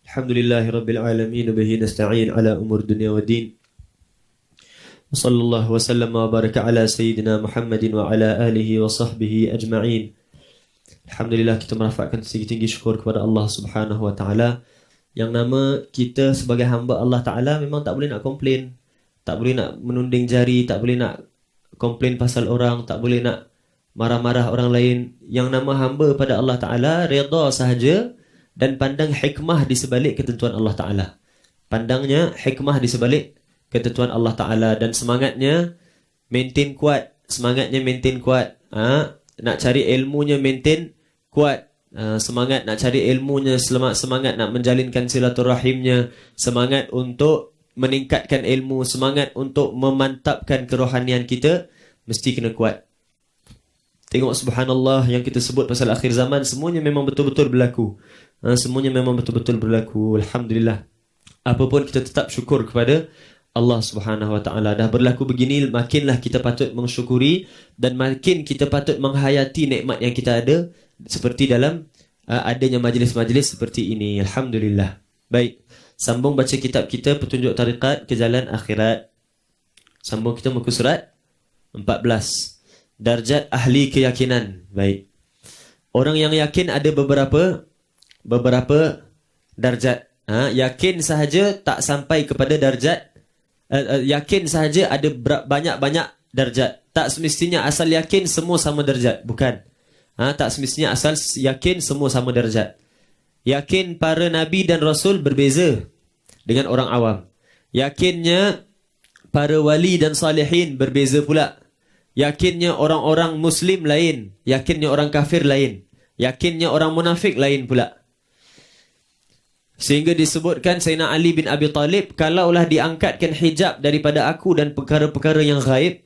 Alhamdulillahirabbil alamin bihi nasta'in ala umur dunya waddin. Wassallallahu wasallam wa baraka ala sayyidina Muhammadin wa ala alihi wa sahbihi ajma'in. Alhamdulillah, kita merafakkan tinggi-tinggi syukur kepada Allah Subhanahu wa taala yang nama kita sebagai hamba Allah Taala memang tak boleh nak komplain, tak boleh nak menunding jari, tak boleh nak komplain pasal orang, tak boleh nak marah-marah orang lain. Yang nama hamba pada Allah Taala redha sahaja dan pandang hikmah di sebalik ketentuan Allah Taala. Pandangnya hikmah di sebalik ketentuan Allah Taala dan semangatnya maintain kuat, nak cari ilmunya maintain kuat. Semangat nak cari ilmunya, semangat nak menjalinkan silaturahimnya, semangat untuk meningkatkan ilmu, semangat untuk memantapkan kerohanian kita, mesti kena kuat. Tengok subhanallah yang kita sebut pasal akhir zaman, semuanya memang betul-betul berlaku. Semuanya memang betul-betul berlaku. Alhamdulillah. Apapun kita tetap syukur kepada Allah Subhanahu wa taala. Dah berlaku begini, makinlah kita patut mensyukuri dan makin kita patut menghayati nikmat yang kita ada seperti dalam adanya majlis-majlis seperti ini. Alhamdulillah. Baik, sambung baca kitab kita Petunjuk Tariqat ke Jalan Akhirat. Sambung kita muka surat 14. Darjat ahli keyakinan. Baik. Orang yang yakin ada beberapa darjat. Yakin sahaja tak sampai kepada darjat. Yakin sahaja ada banyak-banyak darjat. Tak semestinya asal yakin semua sama darjat. Bukan. Tak semestinya asal yakin semua sama darjat. Yakin para nabi dan rasul berbeza dengan orang awam. Yakinnya para wali dan salihin berbeza pula. Yakinnya orang-orang muslim lain, yakinnya orang kafir lain, yakinnya orang munafik lain pula. Sehingga disebutkan Sayyidina Ali bin Abi Talib, kalaulah diangkatkan hijab daripada aku dan perkara-perkara yang ghaib,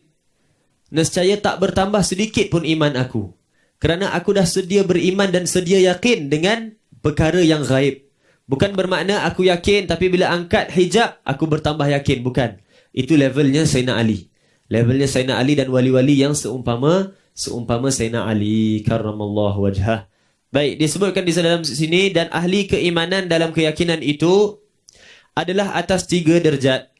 nescaya tak bertambah sedikit pun iman aku. Kerana aku dah sedia beriman dan sedia yakin dengan perkara yang ghaib. Bukan bermakna aku yakin tapi bila angkat hijab aku bertambah yakin. Bukan. Itu levelnya Sayyidina Ali. Levelnya Sayyidina Ali dan wali-wali yang seumpama Sayyidina Ali karramallahu wajhah. Baik, disebutkan di dalam sini, dan ahli keimanan dalam keyakinan itu adalah atas 3 darjat.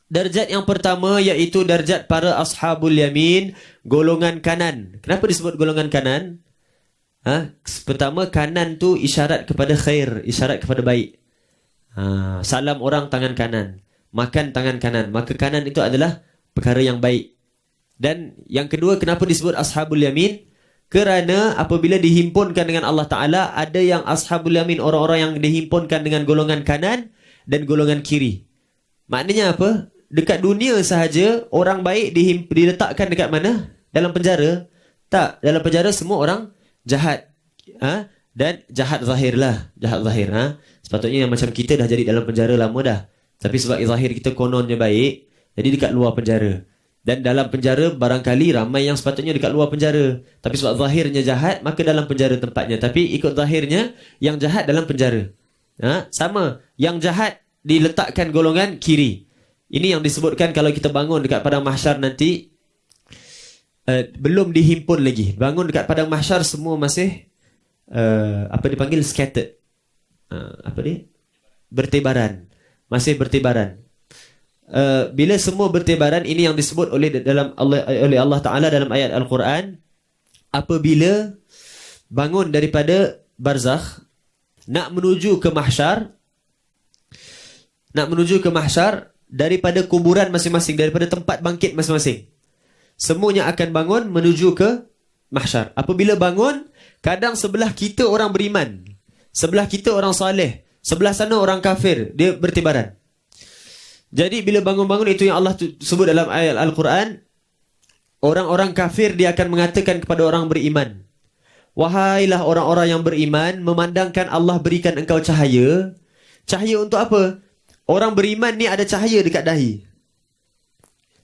Darjat yang pertama iaitu darjat para ashabul yamin, golongan kanan. Kenapa disebut golongan kanan? Pertama, kanan tu isyarat kepada khair, isyarat kepada baik. Salam orang tangan kanan, makan tangan kanan, maka kanan itu adalah perkara yang baik. Dan yang kedua, kenapa disebut ashabul yamin? Kerana apabila dihimpunkan dengan Allah Ta'ala, ada yang ashabul yamin, orang-orang yang dihimpunkan dengan golongan kanan dan golongan kiri. Maknanya apa? Dekat dunia sahaja, orang baik diletakkan dekat mana? Dalam penjara? Tak, dalam penjara semua orang jahat. Dan jahat zahir lah. Jahat zahir. Sepatutnya yang macam kita dah jadi dalam penjara lama dah. Tapi sebab zahir kita kononnya baik, jadi dekat luar penjara. Dan dalam penjara barangkali ramai yang sepatutnya dekat luar penjara. Tapi sebab zahirnya jahat, maka dalam penjara tempatnya. Tapi ikut zahirnya, yang jahat dalam penjara. Sama, yang jahat diletakkan golongan kiri. Ini yang disebutkan kalau kita bangun dekat padang mahsyar nanti, belum dihimpun lagi. Bangun dekat padang mahsyar semua masih, dipanggil scattered. Bertebaran. Masih bertebaran. Bila semua bertebaran, ini yang disebut oleh Allah Ta'ala dalam ayat Al-Quran. Apabila bangun daripada barzakh, nak menuju ke mahsyar, daripada kuburan masing-masing, daripada tempat bangkit masing-masing, semuanya akan bangun menuju ke mahsyar. Apabila bangun, kadang sebelah kita orang beriman, sebelah kita orang saleh, sebelah sana orang kafir, dia bertebaran. Jadi bila bangun-bangun, itu yang Allah sebut dalam ayat Al-Quran. Orang-orang kafir dia akan mengatakan kepada orang beriman, wahailah orang-orang yang beriman, memandangkan Allah berikan engkau cahaya. Cahaya untuk apa? Orang beriman ni ada cahaya dekat dahi,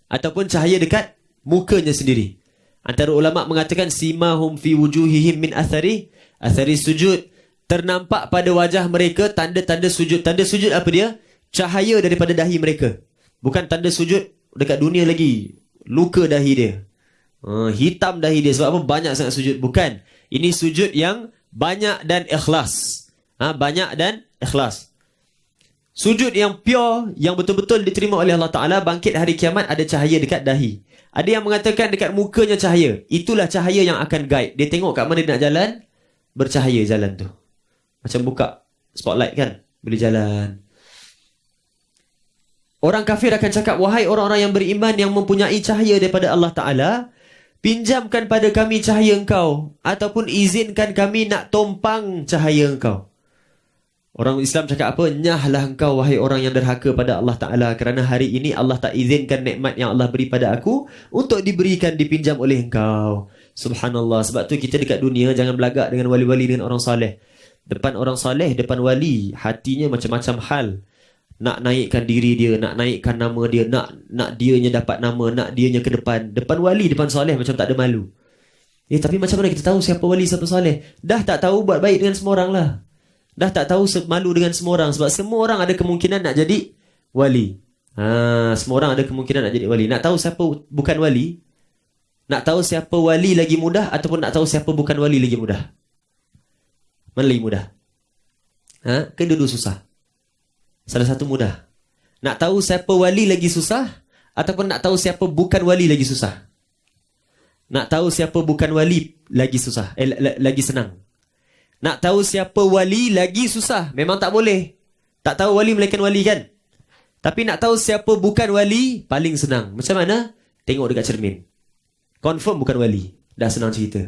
ataupun cahaya dekat mukanya sendiri. Antara ulama' mengatakan simahum fi wujuhihim min athari sujud. Ternampak pada wajah mereka tanda-tanda sujud. Tanda sujud apa dia? Cahaya daripada dahi mereka. Bukan tanda sujud dekat dunia lagi, luka dahi dia, hitam dahi dia sebab apa? Banyak sangat sujud. Bukan. Ini sujud yang banyak dan ikhlas. Banyak dan ikhlas. Sujud yang pure, yang betul-betul diterima oleh Allah Ta'ala, bangkit hari kiamat ada cahaya dekat dahi. Ada yang mengatakan dekat mukanya cahaya. Itulah cahaya yang akan guide. Dia tengok kat mana dia nak jalan, bercahaya jalan tu. Macam buka spotlight kan, boleh jalan. Orang kafir akan cakap, wahai orang-orang yang beriman yang mempunyai cahaya daripada Allah Ta'ala, pinjamkan pada kami cahaya engkau, ataupun izinkan kami nak tompang cahaya engkau. Orang Islam cakap apa? Nyahlah engkau wahai orang yang derhaka pada Allah Ta'ala, kerana hari ini Allah tak izinkan nikmat yang Allah beri pada aku untuk diberikan, dipinjam oleh engkau. Subhanallah. Sebab tu kita dekat dunia jangan belagak dengan wali-wali, dengan orang saleh. Depan orang saleh, depan wali, hatinya macam-macam hal. Nak naikkan diri dia, nak naikkan nama dia, nak dianya dapat nama, nak dianya ke depan. Depan wali, depan saleh macam tak ada malu. Tapi macam mana kita tahu siapa wali, siapa saleh? Dah tak tahu, buat baik dengan semua orang lah. Dah tak tahu, malu dengan semua orang. Sebab semua orang ada kemungkinan nak jadi wali. Semua orang ada kemungkinan nak jadi wali. Nak tahu siapa bukan wali? Nak tahu siapa wali lagi mudah, ataupun nak tahu siapa bukan wali lagi mudah? Mana lagi mudah? Kedua-dua susah. Salah satu mudah. Nak tahu siapa wali lagi susah, ataupun nak tahu siapa bukan wali lagi susah? Nak tahu siapa bukan wali lagi susah, lagi senang. Nak tahu siapa wali lagi susah. Memang tak boleh. Tak tahu wali melainkan wali kan? Tapi nak tahu siapa bukan wali, paling senang. Macam mana? Tengok dekat cermin. Confirm bukan wali. Dah senang cerita.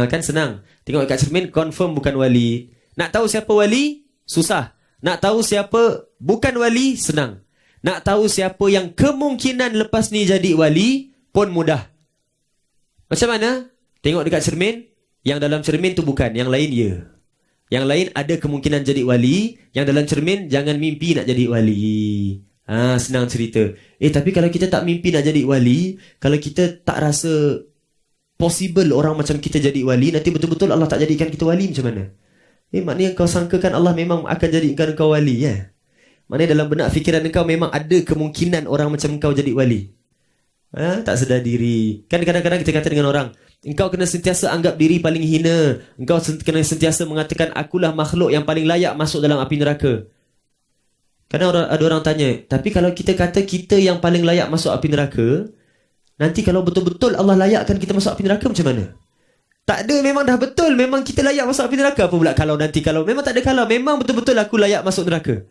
Kan senang. Tengok dekat cermin, confirm bukan wali. Nak tahu siapa wali? Susah. Nak tahu siapa bukan wali? Senang. Nak tahu siapa yang kemungkinan lepas ni jadi wali pun mudah. Macam mana? Tengok dekat cermin. Yang dalam cermin tu bukan, yang lain ya. Yang lain ada kemungkinan jadi wali. Yang dalam cermin jangan mimpi nak jadi wali. Senang cerita. Tapi kalau kita tak mimpi nak jadi wali, kalau kita tak rasa possible orang macam kita jadi wali, nanti betul-betul Allah tak jadikan kita wali, macam mana? Maknanya kau sangkakan Allah memang akan jadikan kau wali ya? Maknanya dalam benak fikiran kau memang ada kemungkinan orang macam kau jadi wali. Tak sedar diri. Kan kadang-kadang kita kata dengan orang, engkau kena sentiasa anggap diri paling hina. Engkau kena sentiasa mengatakan, akulah makhluk yang paling layak masuk dalam api neraka. Kadang ada orang tanya, tapi kalau kita kata kita yang paling layak masuk api neraka, nanti kalau betul-betul Allah layakkan kita masuk api neraka, macam mana? Tak ada, memang dah betul. Memang kita layak masuk api neraka. Apa pula kalau nanti kalau? Memang tak ada kalau. Memang betul-betul aku layak masuk neraka.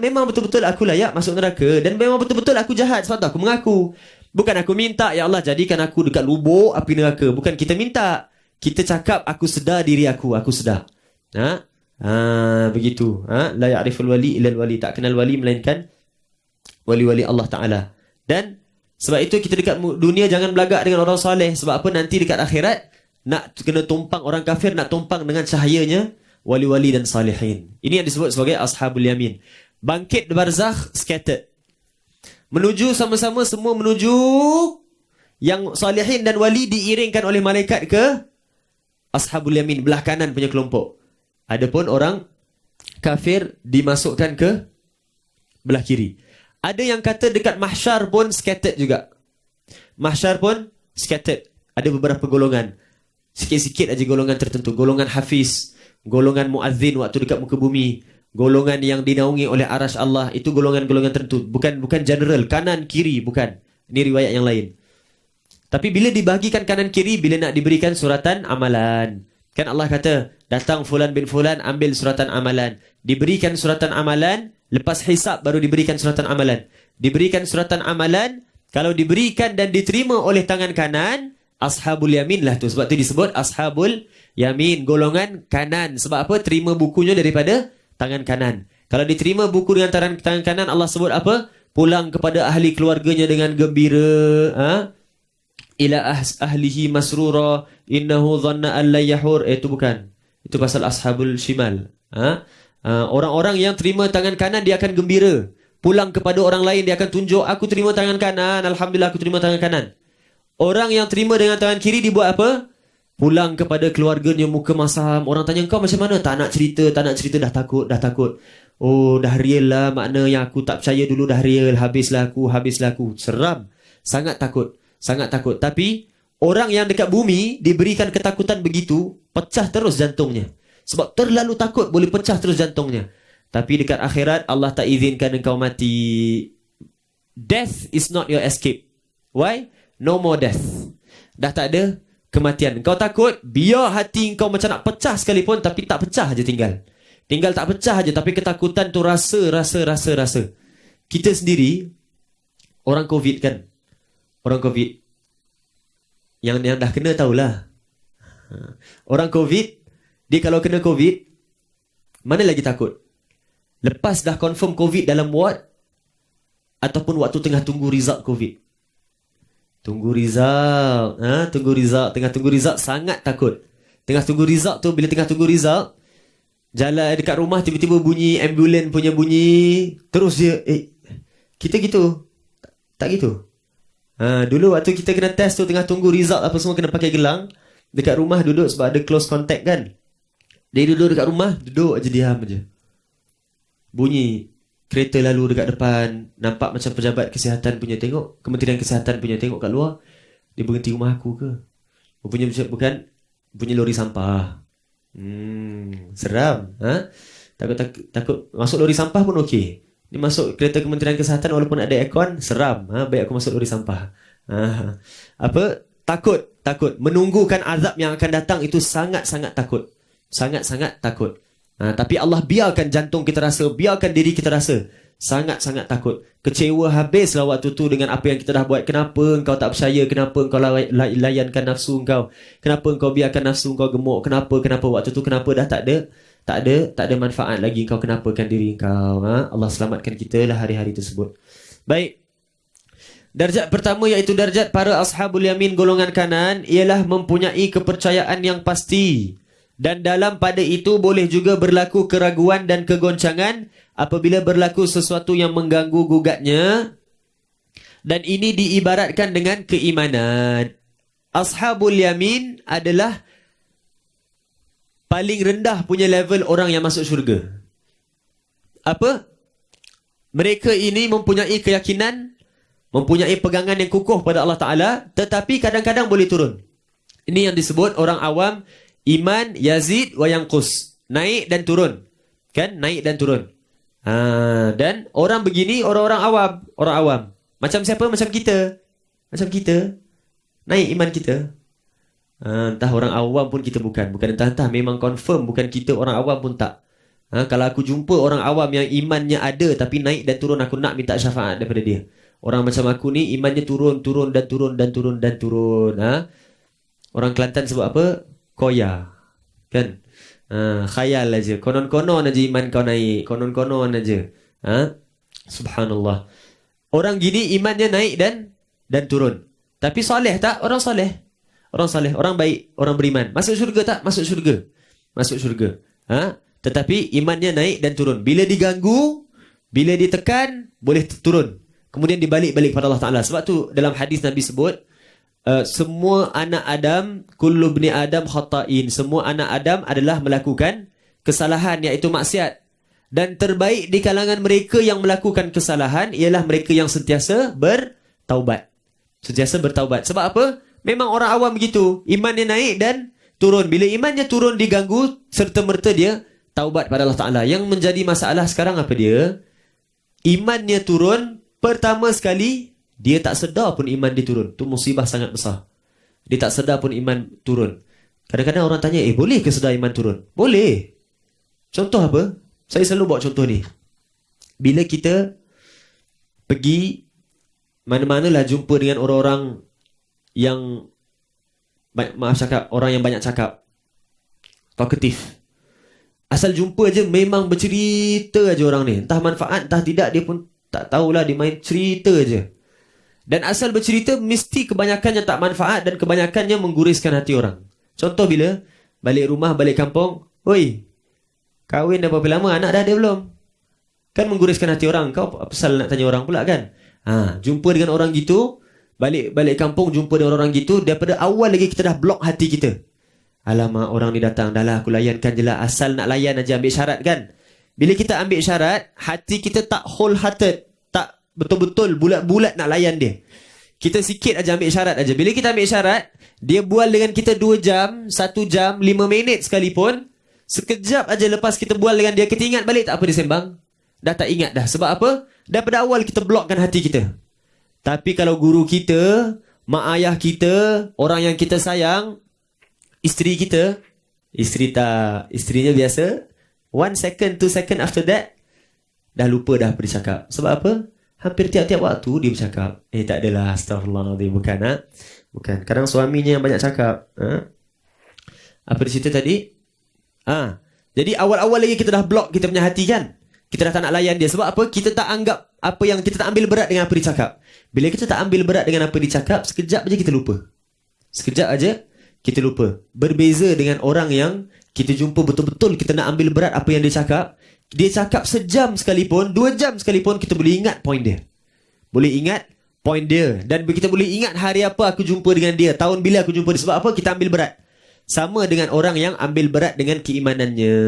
Memang betul-betul aku layak masuk neraka. Dan memang betul-betul aku jahat. Sebab tu aku mengaku. Bukan aku minta, ya Allah jadikan aku dekat lubuk api neraka. Bukan kita minta. Kita cakap aku sedar diri aku. Aku sedar. Begitu. La ya'riful wali illal wali. Tak kenal wali melainkan wali-wali Allah Ta'ala. Dan sebab itu kita dekat dunia jangan belagak dengan orang soleh. Sebab apa? Nanti dekat akhirat nak kena tumpang, orang kafir nak tumpang dengan cahayanya wali-wali dan salihin. Ini yang disebut sebagai ashabul yamin. Bangkit barzakh scattered. Menuju sama-sama, semua menuju, yang salihin dan wali diiringkan oleh malaikat ke ashabul yamin, belah kanan punya kelompok. Adapun orang kafir dimasukkan ke belah kiri. Ada yang kata dekat mahsyar pun scattered juga. Mahsyar pun scattered. Ada beberapa golongan. Sikit-sikit aja golongan tertentu. Golongan hafiz, golongan muazzin waktu dekat muka bumi, golongan yang dinaungi oleh arasy Allah. Itu golongan-golongan tertentu. Bukan general, kanan kiri, bukan. Ini riwayat yang lain. Tapi bila dibahagikan kanan kiri, bila nak diberikan suratan amalan. Kan Allah kata, datang fulan bin fulan ambil suratan amalan. Diberikan suratan amalan, lepas hisab baru diberikan suratan amalan. Diberikan suratan amalan, kalau diberikan dan diterima oleh tangan kanan, ashabul yamin lah tu. Sebab tu disebut ashabul yamin, golongan kanan. Sebab apa? Terima bukunya daripada tangan kanan. Kalau diterima buku dengan tangan kanan, Allah sebut apa? Pulang kepada ahli keluarganya dengan gembira. Ila ahlihi masrura innahu dhanna an la yahur. Itu bukan. Itu pasal ashabul shimal. Orang-orang yang terima tangan kanan, dia akan gembira. Pulang kepada orang lain, dia akan tunjuk, aku terima tangan kanan, alhamdulillah aku terima tangan kanan. Orang yang terima dengan tangan kiri dibuat apa? Pulang kepada keluarganya muka masam. Orang tanya, kau macam mana? Tak nak cerita, dah takut. Oh, dah real lah. Makna yang aku tak percaya dulu dah real. Habislah aku. Seram. Sangat takut. Tapi orang yang dekat bumi diberikan ketakutan begitu, pecah terus jantungnya. Sebab terlalu takut boleh pecah terus jantungnya. Tapi dekat akhirat Allah tak izinkan engkau mati. Death is not your escape. Why? No more death. Dah tak ada kematian. Kau takut biar hati kau macam nak pecah sekalipun, tapi tak pecah je tinggal. Tinggal tak pecah je, tapi ketakutan tu rasa. Kita sendiri orang COVID kan. Orang COVID yang dah kena tahulah. Orang COVID, dia kalau kena COVID, mana lagi takut? Lepas dah confirm COVID dalam ward ataupun waktu tengah tunggu result COVID. Tunggu result. Tengah tunggu result sangat takut. Tengah tunggu result tu, bila tengah tunggu result, jalan dekat rumah tiba-tiba bunyi ambulans punya bunyi. Terus dia, kita gitu. Tak gitu. Dulu waktu kita kena test tu, tengah tunggu result apa semua, kena pakai gelang. Dekat rumah duduk sebab ada close contact kan. Dia duduk dekat rumah, duduk aja, diam aja. Bunyi kereta lalu dekat depan, nampak macam pejabat kesihatan punya tengok, Kementerian Kesihatan punya tengok kat luar. Dia berhenti rumah aku ke? Bukan bunyi lori sampah. Seram. Takut masuk lori sampah pun okey. Ni masuk kereta Kementerian Kesihatan walaupun ada aircon, seram. Baik aku masuk lori sampah. Takut. Menunggukan azab yang akan datang itu sangat-sangat takut. Sangat-sangat takut. Tapi Allah biarkan jantung kita rasa, biarkan diri kita rasa. Sangat-sangat takut. Kecewa habislah waktu tu dengan apa yang kita dah buat. Kenapa engkau tak percaya? Kenapa engkau layankan nafsu engkau? Kenapa engkau biarkan nafsu engkau gemuk? Kenapa waktu tu? Kenapa dah tak ada manfaat lagi engkau kenapakan diri engkau? Allah selamatkan kita lah hari-hari tersebut. Baik. Darjat pertama iaitu darjat para ashabul yamin golongan kanan ialah mempunyai kepercayaan yang pasti. Dan dalam pada itu boleh juga berlaku keraguan dan kegoncangan apabila berlaku sesuatu yang mengganggu gugatnya. Dan ini diibaratkan dengan keimanan. Ashabul yamin adalah paling rendah punya level orang yang masuk syurga. Apa? Mereka ini mempunyai keyakinan, mempunyai pegangan yang kukuh pada Allah Ta'ala, tetapi kadang-kadang boleh turun. Ini yang disebut orang awam, iman yazid wa yanqus. Naik dan turun. Kan? Naik dan turun. Dan orang begini, orang-orang awam. Orang awam. Macam siapa? Macam kita. Macam kita. Naik iman kita. Entah orang awam pun kita bukan. Bukan entah-entah. Memang confirm bukan kita orang awam pun tak. Kalau aku jumpa orang awam yang imannya ada tapi naik dan turun, aku nak minta syafaat daripada dia. Orang macam aku ni imannya turun. Orang Kelantan sebut apa? Koya. Kan? Khayal aja. Konon-konon aja iman kau naik. Konon-konon aja. Subhanallah. Orang gini imannya naik dan turun. Tapi soleh tak? Orang soleh. Orang baik. Orang beriman. Masuk syurga tak? Masuk syurga. Tetapi imannya naik dan turun. Bila diganggu, bila ditekan, boleh turun. Kemudian dibalik-balik pada Allah Ta'ala. Sebab tu dalam hadis Nabi sebut, semua anak Adam, kullu bni Adam khata'in. Semua anak Adam adalah melakukan kesalahan, iaitu maksiat. Dan terbaik di kalangan mereka yang melakukan kesalahan ialah mereka yang sentiasa bertaubat. Sebab apa? Memang orang awam begitu. Imannya naik dan turun. Bila imannya turun diganggu, serta-merta dia taubat pada Allah Ta'ala. Yang menjadi masalah sekarang apa dia? Imannya turun, pertama sekali dia tak sedar pun iman dia turun. Itu musibah sangat besar. Dia tak sedar pun iman turun. Kadang-kadang orang tanya, boleh ke sedar iman turun? Boleh. Contoh apa? Saya selalu buat contoh ni. Bila kita pergi mana-manalah jumpa dengan orang-orang yang, maaf cakap, orang yang banyak cakap, talkative. Asal jumpa je memang bercerita aja orang ni. Entah manfaat, entah tidak, dia pun tak tahulah, dia main cerita je. Dan asal bercerita, mesti kebanyakannya tak manfaat dan kebanyakannya mengguriskan hati orang. Contoh bila balik rumah, balik kampung, oi, kahwin dah berapa lama, anak dah ada belum? Kan mengguriskan hati orang. Kau pasal nak tanya orang pula kan? Jumpa dengan orang gitu, balik kampung jumpa dengan orang gitu, daripada awal lagi kita dah blok hati kita. Alamak, orang ni datang, dah lah aku layankan je lah. Asal nak layan aja, ambil syarat kan? Bila kita ambil syarat, hati kita tak wholehearted, tak betul-betul bulat-bulat nak layan dia. Kita sikit aja ambil syarat aja. Bila kita ambil syarat, dia bual dengan kita 2 jam, 1 jam, 5 minit sekalipun, Sekejap aja lepas kita bual dengan dia, kita ingat balik tak apa dia sembang? Dah tak ingat dah. Sebab apa? Daripada awal kita blokkan hati kita. Tapi kalau guru kita, mak ayah kita, orang yang kita sayang, isteri kita, isterinya biasa, 1 second, 2 second after that, dah lupa dah apa dia cakap. Sebab apa? Hampir tiap-tiap waktu dia bercakap. Tak adalah, astagfirullahaladzim. Bukan, ha? Bukan. Kadang suaminya yang banyak cakap. Ha? Apa dia cerita tadi? Jadi awal-awal lagi kita dah block kita punya hati kan? Kita dah tak nak layan dia. Sebab apa? Kita tak anggap apa yang, kita tak ambil berat dengan apa dia cakap. Bila kita tak ambil berat dengan apa dia cakap, sekejap aja kita lupa. Sekejap aja kita lupa. Berbeza dengan orang yang kita jumpa betul-betul kita nak ambil berat apa yang dia cakap. Dia cakap sejam sekalipun, 2 jam sekalipun, kita boleh ingat point dia. Boleh ingat point dia. Dan kita boleh ingat hari apa aku jumpa dengan dia, tahun bila aku jumpa dia. Sebab apa? Kita ambil berat. Sama dengan orang yang ambil berat dengan keimanannya,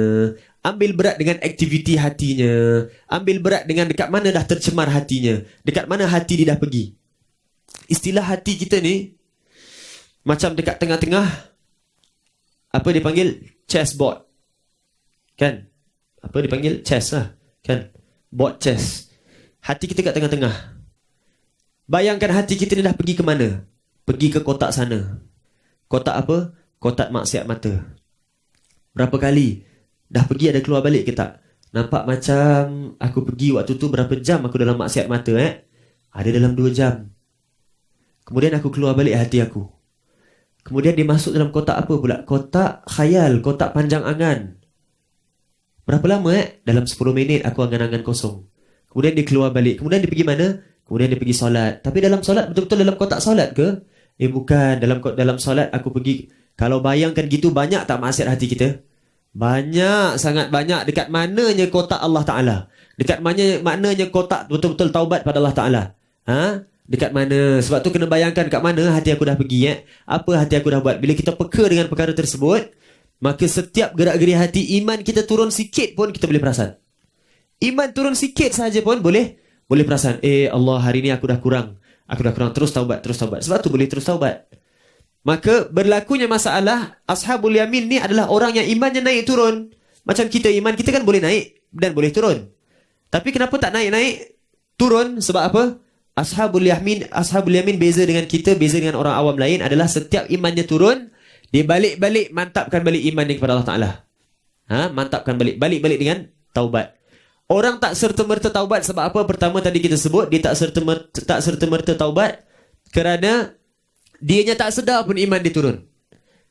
ambil berat dengan aktiviti hatinya, ambil berat dengan dekat mana dah tercemar hatinya, dekat mana hati dia dah pergi. Istilah hati kita ni macam dekat tengah-tengah, apa dia panggil? Chessboard. Kan? Apa dia panggil? Chess lah. Kan? Board chess. Hati kita kat tengah-tengah. Bayangkan hati kita ni dah pergi ke mana? Pergi ke kotak sana. Kotak apa? Kotak maksiat mata. Berapa kali? Dah pergi ada keluar balik ke tak? Nampak macam aku pergi waktu tu berapa jam aku dalam maksiat mata Ada dalam 2 jam. Kemudian aku keluar balik hati aku. Kemudian dia masuk dalam kotak apa pula? Kotak khayal, kotak panjang angan. Berapa lama Dalam 10 minit aku angan-angan kosong. Kemudian dia keluar balik. Kemudian dia pergi mana? Kemudian dia pergi solat. Tapi dalam solat betul-betul dalam kotak solat ke? Bukan. Dalam solat aku pergi. Kalau bayangkan gitu, banyak tak maksiat hati kita? Banyak, sangat banyak. Dekat mananya kotak Allah Ta'ala? Dekat maknanya kotak betul-betul taubat pada Allah Ta'ala? Dekat mana? Sebab tu kena bayangkan kat mana hati aku dah pergi. Apa hati aku dah buat? Bila kita peka dengan perkara tersebut, maka setiap gerak-geri hati, iman kita turun sikit pun kita boleh perasan. Iman turun sikit sahaja pun boleh perasan. Allah, hari ni aku dah kurang. Terus taubat. Sebab tu boleh terus taubat. Maka berlakunya masalah, ashabul yamin ni adalah orang yang imannya naik turun. Macam kita, iman kita kan boleh naik dan boleh turun. Tapi kenapa tak naik-naik? Turun sebab apa? Ashabul yamin beza dengan kita, beza dengan orang awam lain adalah setiap imannya turun, dia balik-balik mantapkan balik imannya kepada Allah Ta'ala. Mantapkan balik dengan taubat. Orang tak serta-merta taubat sebab apa? Pertama tadi kita sebut, dia tak serta-merta taubat kerana dianya tak sedar pun iman dia turun.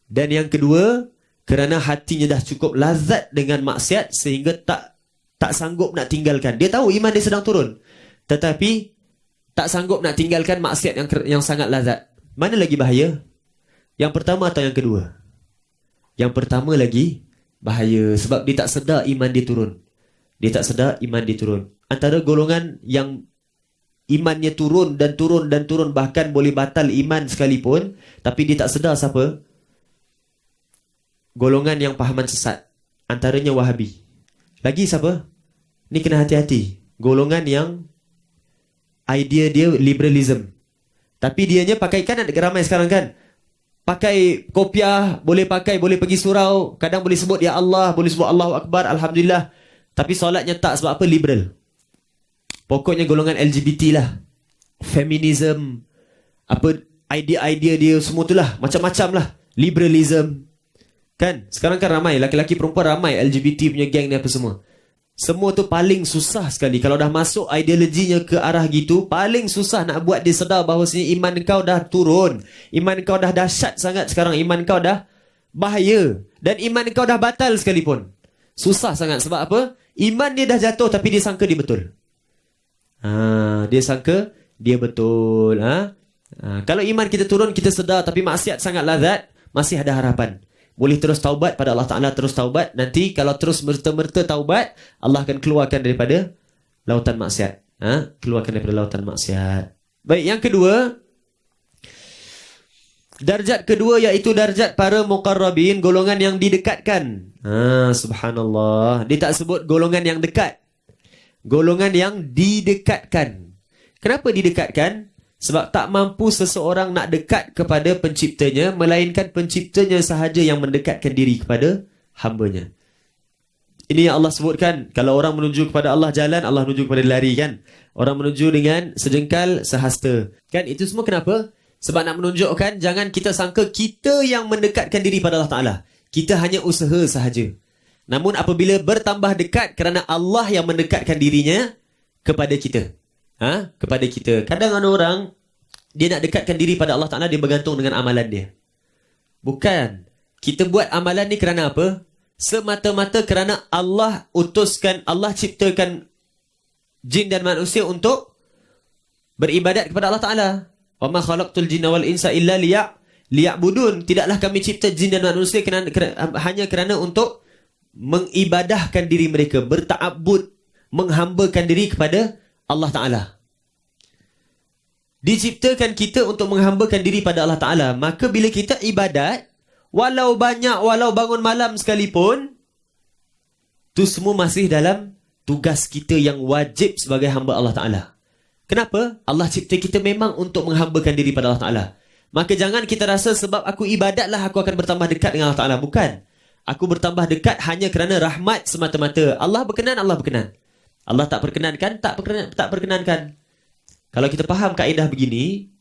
Dan yang kedua, kerana hatinya dah cukup lazat dengan maksiat sehingga tak sanggup nak tinggalkan. Dia tahu iman dia sedang turun, tetapi tak sanggup nak tinggalkan maksiat yang sangat lazat. Mana lagi bahaya? Yang pertama atau yang kedua? Yang pertama lagi bahaya sebab dia tak sedar iman dia turun. Antara golongan yang imannya turun dan turun, bahkan boleh batal iman sekalipun, tapi dia tak sedar siapa? Golongan yang pahaman sesat. Antaranya Wahabi. Lagi siapa? Ni kena hati-hati. Golongan yang idea dia liberalism. Tapi dianya pakai, kan ada ramai sekarang kan? Pakai kopiah, boleh pergi surau, kadang boleh sebut ya Allah, boleh sebut Allahu Akbar, Alhamdulillah. Tapi solatnya tak, sebab apa? Liberal. Pokoknya golongan LGBT lah. Feminism. Apa idea-idea dia semua tu lah. Macam-macam lah. Liberalism. Kan? Sekarang kan ramai. Laki-laki perempuan ramai. LGBT punya geng ni apa semua. Semua tu paling susah sekali. Kalau dah masuk ideologinya ke arah gitu, paling susah nak buat dia sedar bahawasanya iman kau dah turun. Iman kau dah dahsyat sangat sekarang. Iman kau dah bahaya. Dan iman kau dah batal sekalipun. Susah sangat. Sebab apa? Iman dia dah jatuh tapi dia sangka dia betul. Dia sangka dia betul. Kalau iman kita turun, kita sedar tapi maksiat sangat lazat, masih ada harapan. Boleh terus taubat pada Allah Ta'ala, terus taubat. Nanti kalau terus merta-merta taubat, Allah akan keluarkan daripada lautan maksiat. Keluarkan daripada lautan maksiat. Baik, yang kedua, darjat kedua iaitu darjat para muqarrabin, golongan yang didekatkan. Subhanallah. Dia tak sebut golongan yang dekat. Golongan yang didekatkan. Kenapa didekatkan? Sebab tak mampu seseorang nak dekat kepada penciptanya, melainkan penciptanya sahaja yang mendekatkan diri kepada hambanya. Ini yang Allah sebutkan. Kalau orang menuju kepada Allah jalan, Allah menuju kepada lari kan. Orang menuju dengan sejengkal sehasta. Kan itu semua kenapa? Sebab nak menunjukkan jangan kita sangka kita yang mendekatkan diri pada Allah Ta'ala. Kita hanya usaha sahaja. Namun apabila bertambah dekat kerana Allah yang mendekatkan dirinya kepada kita. Kepada kita. Kadang ada orang, dia nak dekatkan diri pada Allah Ta'ala, dia bergantung dengan amalan dia. Bukan. Kita buat amalan ni kerana apa? Semata-mata kerana Allah utuskan, Allah ciptakan jin dan manusia untuk beribadat kepada Allah Ta'ala. Wa ma khalaqtul jinna wal insa illa liya'budun. Tidaklah kami cipta jin dan manusia hanya kerana untuk mengibadahkan diri mereka, berta'abbud, menghambakan diri kepada Allah Ta'ala. Diciptakan kita untuk menghambakan diri pada Allah Ta'ala. Maka bila kita ibadat, walau banyak, walau bangun malam sekalipun, itu semua masih dalam tugas kita yang wajib sebagai hamba Allah Ta'ala. Kenapa? Allah cipta kita memang untuk menghambakan diri pada Allah Ta'ala. Maka jangan kita rasa sebab aku ibadatlah aku akan bertambah dekat dengan Allah Ta'ala. Bukan. Aku bertambah dekat hanya kerana rahmat semata-mata. Allah berkenan, Allah berkenan. Allah tak perkenankan, tak perkenankan. Kalau kita faham kaedah begini,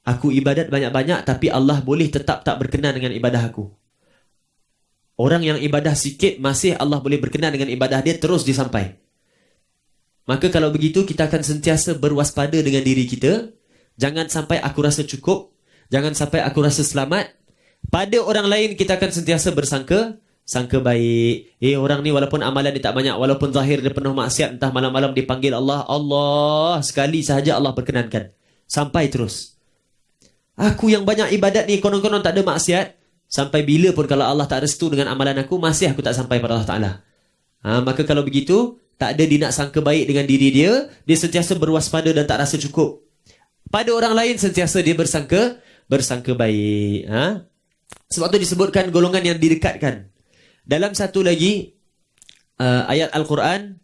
aku ibadat banyak-banyak tapi Allah boleh tetap tak berkenan dengan ibadah aku. Orang yang ibadah sikit masih Allah boleh berkenan dengan ibadah dia, terus disampai. Maka kalau begitu kita akan sentiasa berwaspada dengan diri kita. Jangan sampai aku rasa cukup. Jangan sampai aku rasa selamat. Pada orang lain kita akan sentiasa sangka baik. Orang ni walaupun amalan dia tak banyak, walaupun zahir dia penuh maksiat, entah malam-malam dipanggil Allah, Allah sekali sahaja Allah berkenankan. Sampai terus. Aku yang banyak ibadat ni konon-konon tak ada maksiat. Sampai bila pun kalau Allah tak restu dengan amalan aku, masih aku tak sampai pada Allah Ta'ala. Maka kalau begitu, tak ada dia nak sangka baik dengan diri dia. Dia sentiasa berwaspada dan tak rasa cukup. Pada orang lain sentiasa dia bersangka baik. Sebab tu disebutkan golongan yang didekatkan. Dalam satu lagi ayat Al-Quran,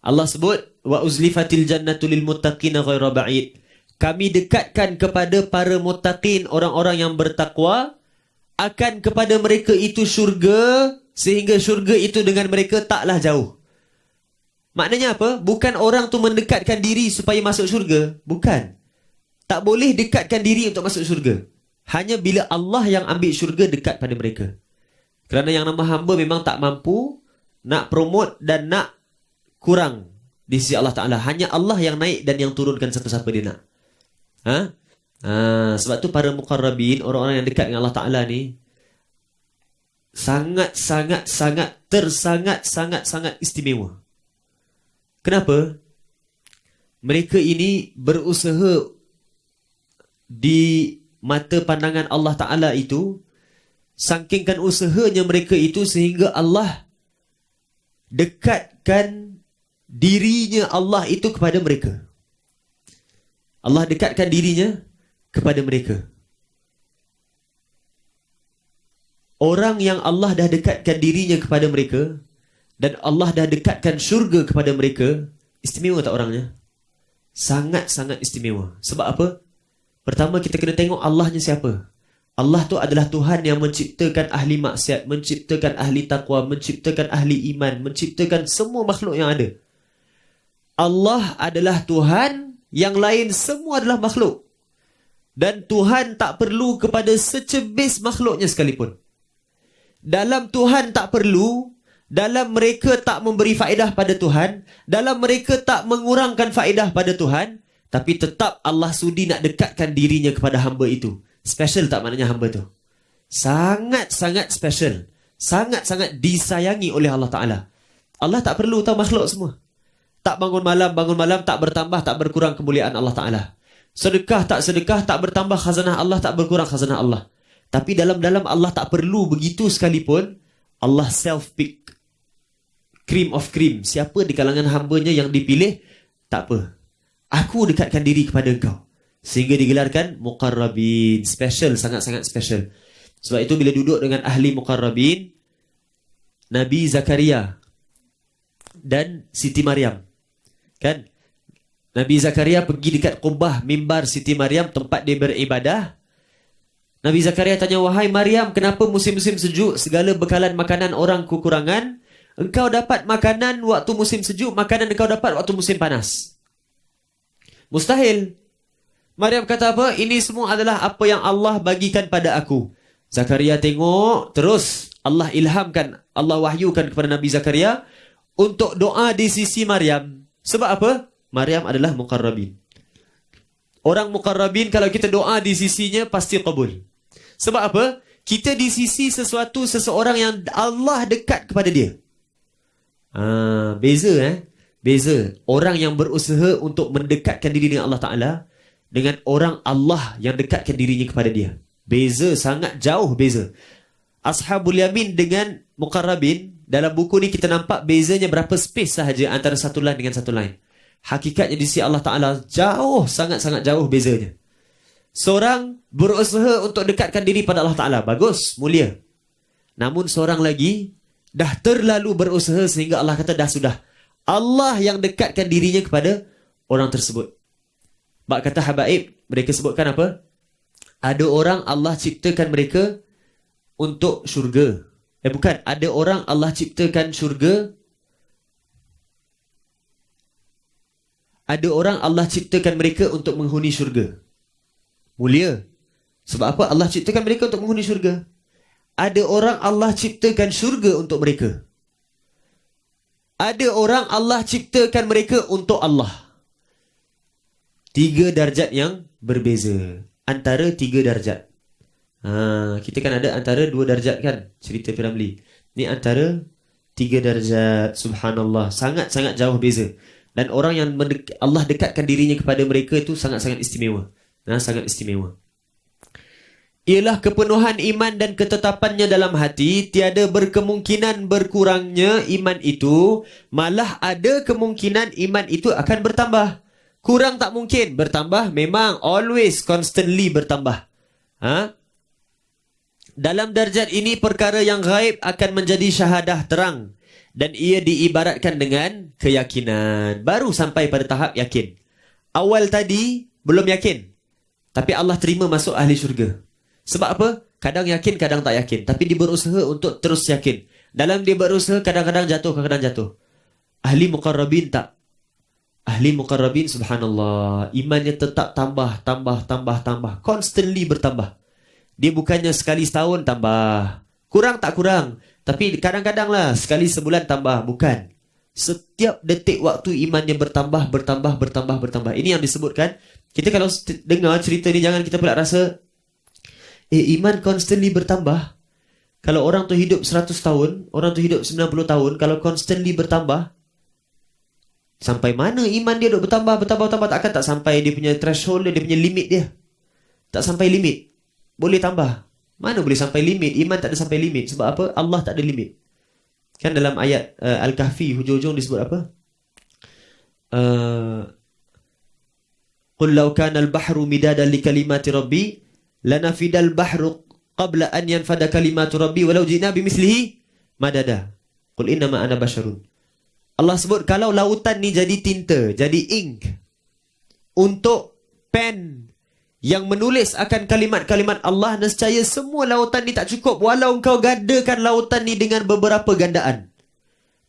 Allah sebut, wa uzlifatil jannatu lil muttaqina ghaira ba'id. Kami dekatkan kepada para muttaqin, orang-orang yang bertakwa, akan kepada mereka itu syurga, sehingga syurga itu dengan mereka taklah jauh. Maknanya apa? Bukan orang tu mendekatkan diri supaya masuk syurga. Bukan. Tak boleh dekatkan diri untuk masuk syurga. Hanya bila Allah yang ambil syurga dekat pada mereka. Kerana yang nama hamba memang tak mampu nak promote dan nak kurang di sisi Allah Ta'ala. Hanya Allah yang naik dan yang turunkan siapa-siapa dia nak. Sebab tu para muqarrabin, orang-orang yang dekat dengan Allah Ta'ala ni, sangat istimewa. Kenapa? Mereka ini berusaha di mata pandangan Allah Ta'ala itu, sangkingkan usahanya mereka itu sehingga Allah dekatkan dirinya Allah itu kepada mereka. Allah dekatkan dirinya kepada mereka. Orang yang Allah dah dekatkan dirinya kepada mereka dan Allah dah dekatkan syurga kepada mereka, istimewa tak orangnya? Sangat-sangat istimewa. Sebab apa? Pertama kita kena tengok Allahnya siapa. Allah tu adalah Tuhan yang menciptakan ahli maksiat, menciptakan ahli taqwa, menciptakan ahli iman, menciptakan semua makhluk yang ada. Allah adalah Tuhan, yang lain semua adalah makhluk. Dan Tuhan tak perlu kepada secebis makhluknya sekalipun. Dalam Tuhan tak perlu, dalam mereka tak memberi faedah pada Tuhan, dalam mereka tak mengurangkan faedah pada Tuhan, tapi tetap Allah sudi nak dekatkan dirinya kepada hamba itu. Special tak maknanya hamba tu? Sangat-sangat special. Sangat-sangat disayangi oleh Allah Ta'ala. Allah tak perlu tahu makhluk semua. Tak bangun malam, tak bertambah, tak berkurang kemuliaan Allah Ta'ala. Sedekah, tak bertambah khazanah Allah, tak berkurang khazanah Allah. Tapi dalam-dalam Allah tak perlu begitu sekalipun, Allah self-pick. Cream of cream. Siapa di kalangan hambanya yang dipilih, tak apa. Aku dekatkan diri kepada engkau. Sehingga digelarkan muqarrabin. Special, sangat-sangat special. Sebab itu bila duduk dengan ahli muqarrabin, Nabi Zakaria dan Siti Maryam. Kan? Nabi Zakaria pergi dekat Qubbah, mimbar Siti Maryam, tempat dia beribadah. Nabi Zakaria tanya, wahai Maryam, kenapa musim-musim sejuk segala bekalan makanan orang kekurangan? Engkau dapat makanan waktu musim sejuk, makanan engkau dapat waktu musim panas. Mustahil. Maryam kata apa? Ini semua adalah apa yang Allah bagikan pada aku. Zakaria tengok, terus Allah ilhamkan, Allah wahyukan kepada Nabi Zakaria untuk doa di sisi Maryam. Sebab apa? Maryam adalah muqarrabin. Orang muqarrabin kalau kita doa di sisinya pasti kabul. Sebab apa? Kita di sisi seseorang yang Allah dekat kepada dia. Beza. Beza. Orang yang berusaha untuk mendekatkan diri dengan Allah Ta'ala dengan orang Allah yang dekatkan dirinya kepada dia. Beza, sangat jauh beza. Ashabul Yamin dengan Muqarrabin, dalam buku ni kita nampak bezanya berapa space sahaja antara satu line dengan satu line. Hakikatnya di sisi Allah Ta'ala jauh, sangat-sangat jauh bezanya. Seorang berusaha untuk dekatkan diri pada Allah Ta'ala. Bagus, mulia. Namun seorang lagi dah terlalu berusaha sehingga Allah kata dah sudah. Allah yang dekatkan dirinya kepada orang tersebut. Bak kata habaib, mereka sebutkan apa? Ada orang Allah ciptakan mereka untuk syurga. Bukan, ada orang Allah ciptakan syurga. Ada orang Allah ciptakan mereka untuk menghuni syurga. Mulia. Sebab apa Allah ciptakan mereka untuk menghuni syurga? Ada orang Allah ciptakan syurga untuk mereka. Ada orang Allah ciptakan mereka untuk Allah. 3 darjat yang berbeza. Antara 3 darjat. Kita kan ada antara 2 darjat kan, cerita Piramli. Ni antara 3 darjat. Subhanallah, sangat-sangat jauh beza. Dan orang yang Allah dekatkan dirinya kepada mereka itu sangat-sangat istimewa. Sangat istimewa. Ialah kepenuhan iman dan ketetapannya dalam hati. Tiada berkemungkinan berkurangnya iman itu. Malah ada kemungkinan iman itu akan bertambah. Kurang tak mungkin, bertambah memang, always, constantly bertambah. Dalam darjat ini perkara yang gaib akan menjadi syahadah terang. Dan ia diibaratkan dengan keyakinan. Baru sampai pada tahap yakin. Awal tadi belum yakin. Tapi Allah terima masuk ahli syurga. Sebab apa? Kadang yakin, kadang tak yakin. Tapi dia berusaha untuk terus yakin. Dalam dia berusaha, kadang-kadang jatuh, kadang-kadang jatuh. Ahli muqarrabin tak. Ahli muqarrabin, subhanallah, imannya tetap tambah. Constantly bertambah. Dia bukannya sekali setahun tambah. Kurang tak kurang. Tapi kadang-kadang lah, sekali sebulan tambah. Bukan. Setiap detik waktu imannya bertambah. Ini yang disebutkan. Kita kalau dengar cerita ni, jangan kita pula rasa, iman constantly bertambah. Kalau orang tu hidup 100 tahun, orang tu hidup 90 tahun, kalau constantly bertambah, sampai mana iman dia duk bertambah, takkan tak sampai dia punya threshold dia punya limit dia. Tak sampai limit. Boleh tambah. Mana boleh sampai limit? Iman tak ada sampai limit. Sebab apa? Allah tak ada limit. Kan dalam ayat Al-Kahfi hujung-hujung disebut apa? Qul law kana al-bahru midadan li kalimati rabbi lanafidal bahru qabla an yanfada kalimatu rabbi walau ji'na bimithlihi madada. Qul innama ana basyarun. Allah sebut kalau lautan ni jadi tinta, jadi ink untuk pen yang menulis akan kalimat-kalimat Allah, nescaya semua lautan ni tak cukup. Walau engkau gadakan lautan ni dengan beberapa gandaan,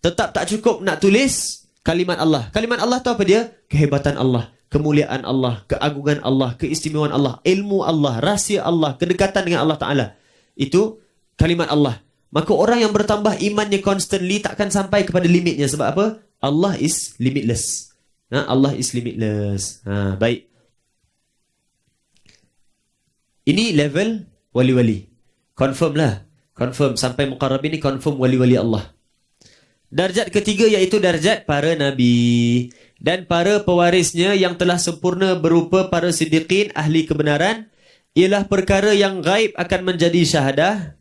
tetap tak cukup nak tulis kalimat Allah. Kalimat Allah tu apa dia? Kehebatan Allah, kemuliaan Allah, keagungan Allah, keistimewaan Allah, ilmu Allah, rahsia Allah, kedekatan dengan Allah Ta'ala. Itu kalimat Allah. Maka orang yang bertambah imannya constantly takkan sampai kepada limitnya. Sebab apa? Allah is limitless. Allah is limitless. Baik. Ini level wali-wali. Confirm lah. Confirm. Sampai muqarrabin ni confirm wali-wali Allah. Darjat ketiga iaitu darjat para Nabi. Dan para pewarisnya yang telah sempurna berupa para siddiqin, ahli kebenaran. Ialah perkara yang gaib akan menjadi syahadah.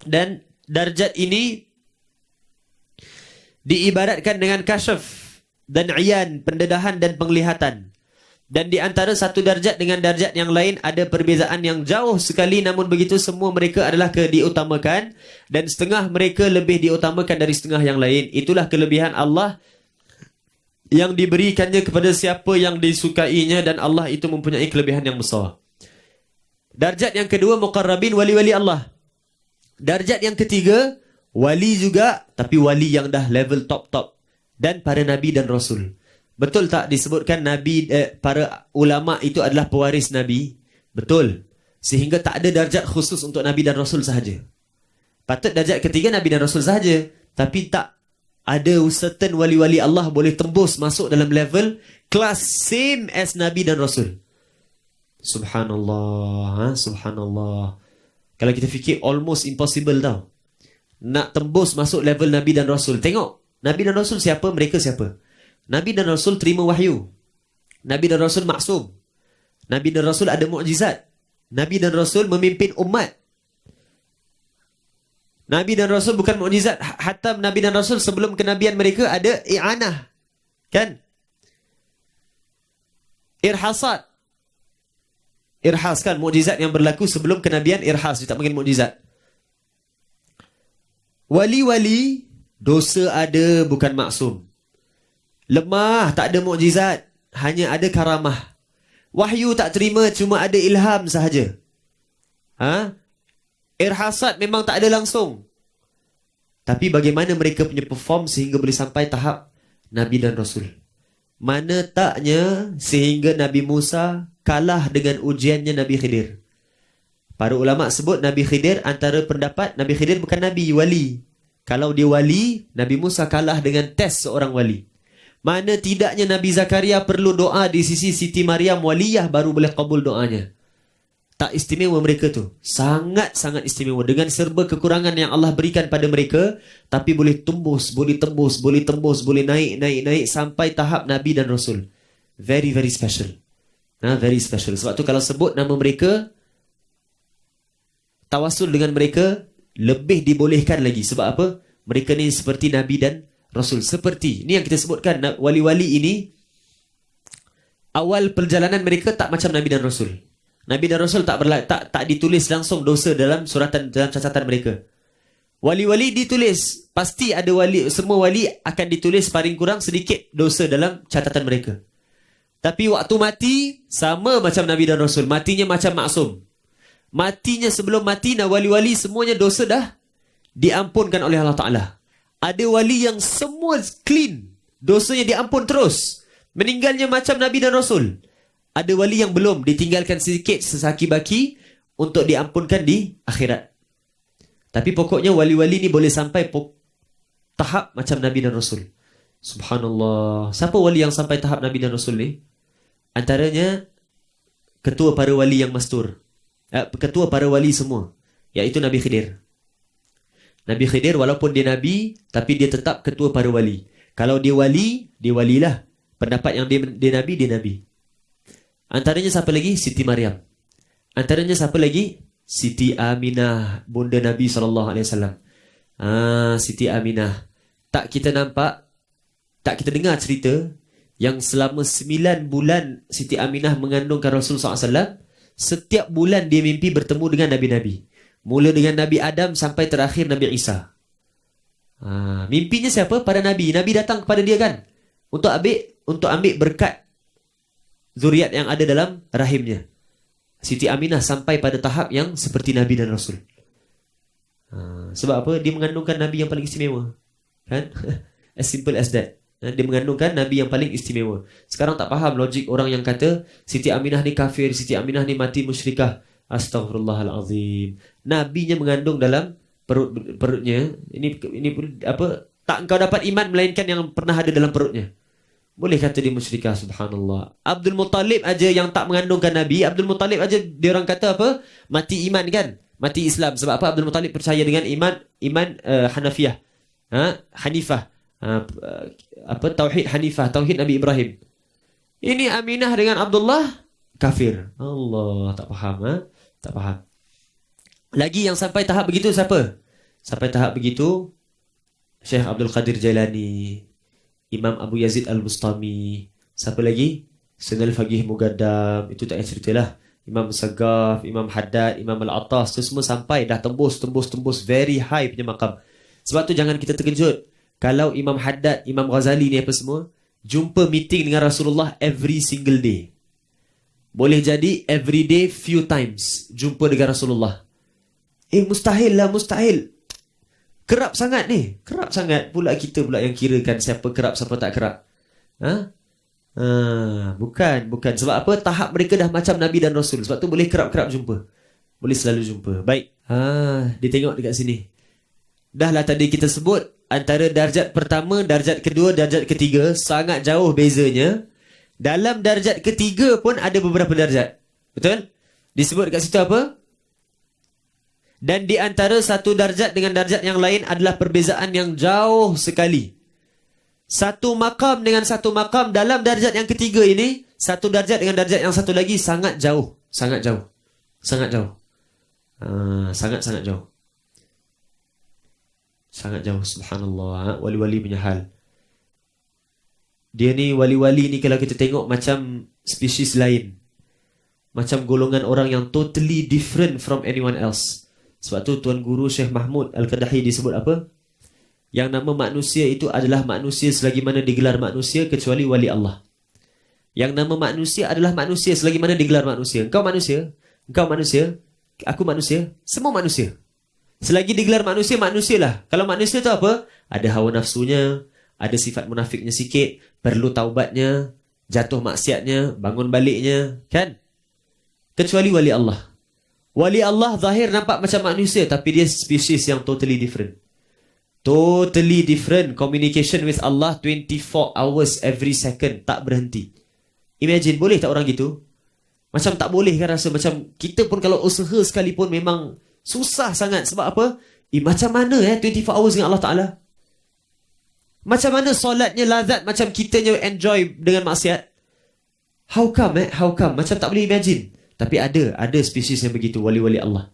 Dan darjat ini diibaratkan dengan kasyaf dan iyan, pendedahan dan penglihatan. Dan di antara satu darjat dengan darjat yang lain ada perbezaan yang jauh sekali, namun begitu semua mereka adalah diutamakan dan setengah mereka lebih diutamakan dari setengah yang lain. Itulah kelebihan Allah yang diberikannya kepada siapa yang disukainya, dan Allah itu mempunyai kelebihan yang besar. Darjat yang kedua, muqarrabin, wali-wali Allah. Darjat yang ketiga, Wali juga, tapi wali yang dah level top-top. Dan para Nabi dan Rasul. Betul tak disebutkan Nabi, para ulama itu adalah pewaris Nabi? Betul. Sehingga tak ada darjat khusus untuk Nabi dan Rasul sahaja. Patut darjat ketiga Nabi dan Rasul sahaja. Tapi tak ada certain wali-wali Allah boleh tembus masuk dalam level kelas same as Nabi dan Rasul. Subhanallah. Subhanallah. Kalau kita fikir almost impossible tau. Nak tembus masuk level Nabi dan Rasul. Tengok. Nabi dan Rasul siapa? Mereka siapa? Nabi dan Rasul terima wahyu. Nabi dan Rasul maksum. Nabi dan Rasul ada mukjizat. Nabi dan Rasul memimpin umat. Nabi dan Rasul bukan mukjizat. Hatta Nabi dan Rasul sebelum kenabian mereka ada i'anah. Kan? Irhasat. Irhas kan? Mukjizat yang berlaku sebelum kenabian irhas. Dia tak panggil mukjizat. Wali-wali, dosa ada, bukan maksum. Lemah, tak ada mukjizat. Hanya ada karamah. Wahyu tak terima, cuma ada ilham sahaja. Irhasat memang tak ada langsung. Tapi bagaimana mereka punya perform sehingga boleh sampai tahap Nabi dan Rasul? Mana taknya sehingga Nabi Musa kalah dengan ujiannya Nabi Khidir. Para ulama sebut Nabi Khidir, antara pendapat Nabi Khidir bukan Nabi, wali. Kalau dia wali, Nabi Musa kalah dengan tes seorang wali. Mana tidaknya Nabi Zakaria perlu doa di sisi Siti Maryam waliyah baru boleh kabul doanya. Tak istimewa mereka tu. Sangat-sangat istimewa. Dengan serba kekurangan yang Allah berikan pada mereka, tapi boleh tembus, boleh tembus, boleh tembus, boleh naik sampai tahap Nabi dan Rasul. Very, very special. Very special. Sebab tu kalau sebut nama mereka, tawasul dengan mereka lebih dibolehkan lagi. Sebab apa? Mereka ni seperti Nabi dan Rasul. Seperti, ni yang kita sebutkan, wali-wali ini awal perjalanan mereka tak macam Nabi dan Rasul. Nabi dan Rasul tak ditulis langsung dosa dalam suratan, dalam catatan mereka. Wali-wali ditulis. Pasti ada wali, semua wali akan ditulis paling kurang sedikit dosa dalam catatan mereka. Tapi waktu mati sama macam Nabi dan Rasul. Matinya macam maksum. Matinya sebelum mati, wali-wali semuanya dosa dah diampunkan oleh Allah Ta'ala. Ada wali yang semua clean, dosanya diampun terus. Meninggalnya macam Nabi dan Rasul. Ada wali yang belum, ditinggalkan sedikit sesaki-baki untuk diampunkan di akhirat. Tapi pokoknya wali-wali ni boleh sampai tahap macam Nabi dan Rasul. Subhanallah. Siapa wali yang sampai tahap Nabi dan Rasul ni? Antaranya ketua para wali yang mastur. Ketua para wali semua, iaitu Nabi Khidir. Nabi Khidir walaupun dia Nabi, tapi dia tetap ketua para wali. Kalau dia wali, dia walilah. Pendapat yang dia Nabi, dia Nabi. Antaranya siapa lagi? Siti Maryam. Antaranya siapa lagi? Siti Aminah, bunda Nabi SAW. Siti Aminah. Tak kita nampak, tak kita dengar cerita yang selama 9 bulan Siti Aminah mengandungkan Rasulullah SAW. Setiap bulan dia mimpi bertemu dengan Nabi-Nabi. Mula dengan Nabi Adam sampai terakhir Nabi Isa. Mimpinya siapa? Para Nabi. Nabi datang kepada dia kan? Untuk ambil berkat zuriat yang ada dalam rahimnya. Siti Aminah sampai pada tahap yang seperti Nabi dan Rasul. Sebab apa? Dia mengandungkan Nabi yang paling istimewa. Kan? As simple as that. Dia mengandungkan Nabi yang paling istimewa. Sekarang tak faham logik orang yang kata Siti Aminah ni kafir, Siti Aminah ni mati musyrikah. Astaghfirullahalazim. Nabinya mengandung dalam perutnya. Ini apa? Tak engkau dapat iman melainkan yang pernah ada dalam perutnya. Boleh kata dia musyrikah, subhanallah. Abdul Muttalib aja yang tak mengandungkan Nabi, Abdul Muttalib aja dia orang kata apa? Mati iman kan? Mati Islam. Sebab apa? Abdul Muttalib percaya dengan iman Hanafiyah. Hanifah. Tauhid Hanifah, tauhid Nabi Ibrahim. Ini Aminah dengan Abdullah kafir. Allah, tak faham. Tak faham. Lagi yang sampai tahap begitu siapa? Sampai tahap begitu Syekh Abdul Qadir Jailani, Imam Abu Yazid Al-Bustami. Siapa lagi? Sayyidina Al-Faqih Mugaddam. Itu tak payah ceritalah. Imam Sagaf, Imam Haddad, Imam Al-Attas. Itu semua sampai dah tembus. Very high punya makam. Sebab tu jangan kita terkejut kalau Imam Haddad, Imam Ghazali ni apa semua jumpa meeting dengan Rasulullah every single day. Boleh jadi every day few times jumpa dengan Rasulullah. Mustahil lah, mustahil. Kerap sangat ni. Kerap sangat pula kita pula yang kirakan siapa kerap, siapa tak kerap. Bukan. Sebab apa? Tahap mereka dah macam Nabi dan Rasul. Sebab tu boleh kerap-kerap jumpa. Boleh selalu jumpa. Baik. Dia tengok dekat sini. Dah lah tadi kita sebut antara darjat pertama, darjat kedua, darjat ketiga sangat jauh bezanya. Dalam darjat ketiga pun ada beberapa darjat. Betul? Disebut dekat situ apa? Dan di antara satu darjat dengan darjat yang lain adalah perbezaan yang jauh sekali. Satu makam dengan satu makam dalam darjat yang ketiga ini, satu darjat dengan darjat yang satu lagi sangat jauh. Sangat jauh. Sangat jauh. Sangat-sangat jauh. Sangat jauh. Subhanallah. Wali-wali punya hal. Dia ni wali-wali ni kalau kita tengok macam spesies lain. Macam golongan orang yang totally different from anyone else. Sebab tu Tuan Guru Syekh Mahmud Al-Qadahi disebut apa? Yang nama manusia itu adalah manusia selagi mana digelar manusia kecuali wali Allah. Yang nama manusia adalah manusia selagi mana digelar manusia. Engkau manusia, engkau manusia, aku manusia, semua manusia. Selagi digelar manusia, manusialah. Kalau manusia tu apa? Ada hawa nafsunya, ada sifat munafiknya sikit, perlu taubatnya, jatuh maksiatnya, bangun baliknya, kan? Kecuali wali Allah. Wali Allah zahir nampak macam manusia, tapi dia spesies yang totally different. Totally different. Communication with Allah 24 hours every second. Tak berhenti. Imagine, boleh tak orang gitu? Macam tak boleh kan rasa macam kita pun kalau usaha sekalipun memang susah sangat. Sebab apa? Macam mana 24 hours dengan Allah Ta'ala? Macam mana solatnya lazat macam kitanya enjoy dengan maksiat? How come? How come? Macam tak boleh imagine. Tapi ada spesies yang begitu, wali-wali Allah.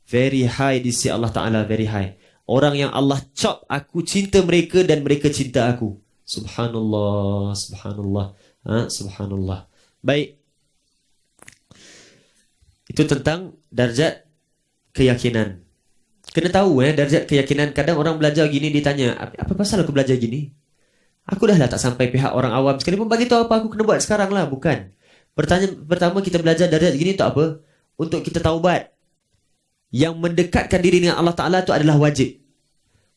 Very high di sisi Allah Ta'ala, very high. Orang yang Allah chop, aku cinta mereka dan mereka cinta aku. Subhanallah, subhanallah. Subhanallah. Baik. Itu tentang darjat keyakinan. Kena tahu darjat keyakinan. Kadang orang belajar gini ditanya, apa pasal aku belajar gini? Aku dah lah tak sampai pihak orang awam. Sekalipun bagi tahu apa aku kena buat sekarang lah. Bukan. Pertama kita belajar darjat gini untuk apa? Untuk kita taubat. Yang mendekatkan diri dengan Allah Ta'ala itu adalah wajib.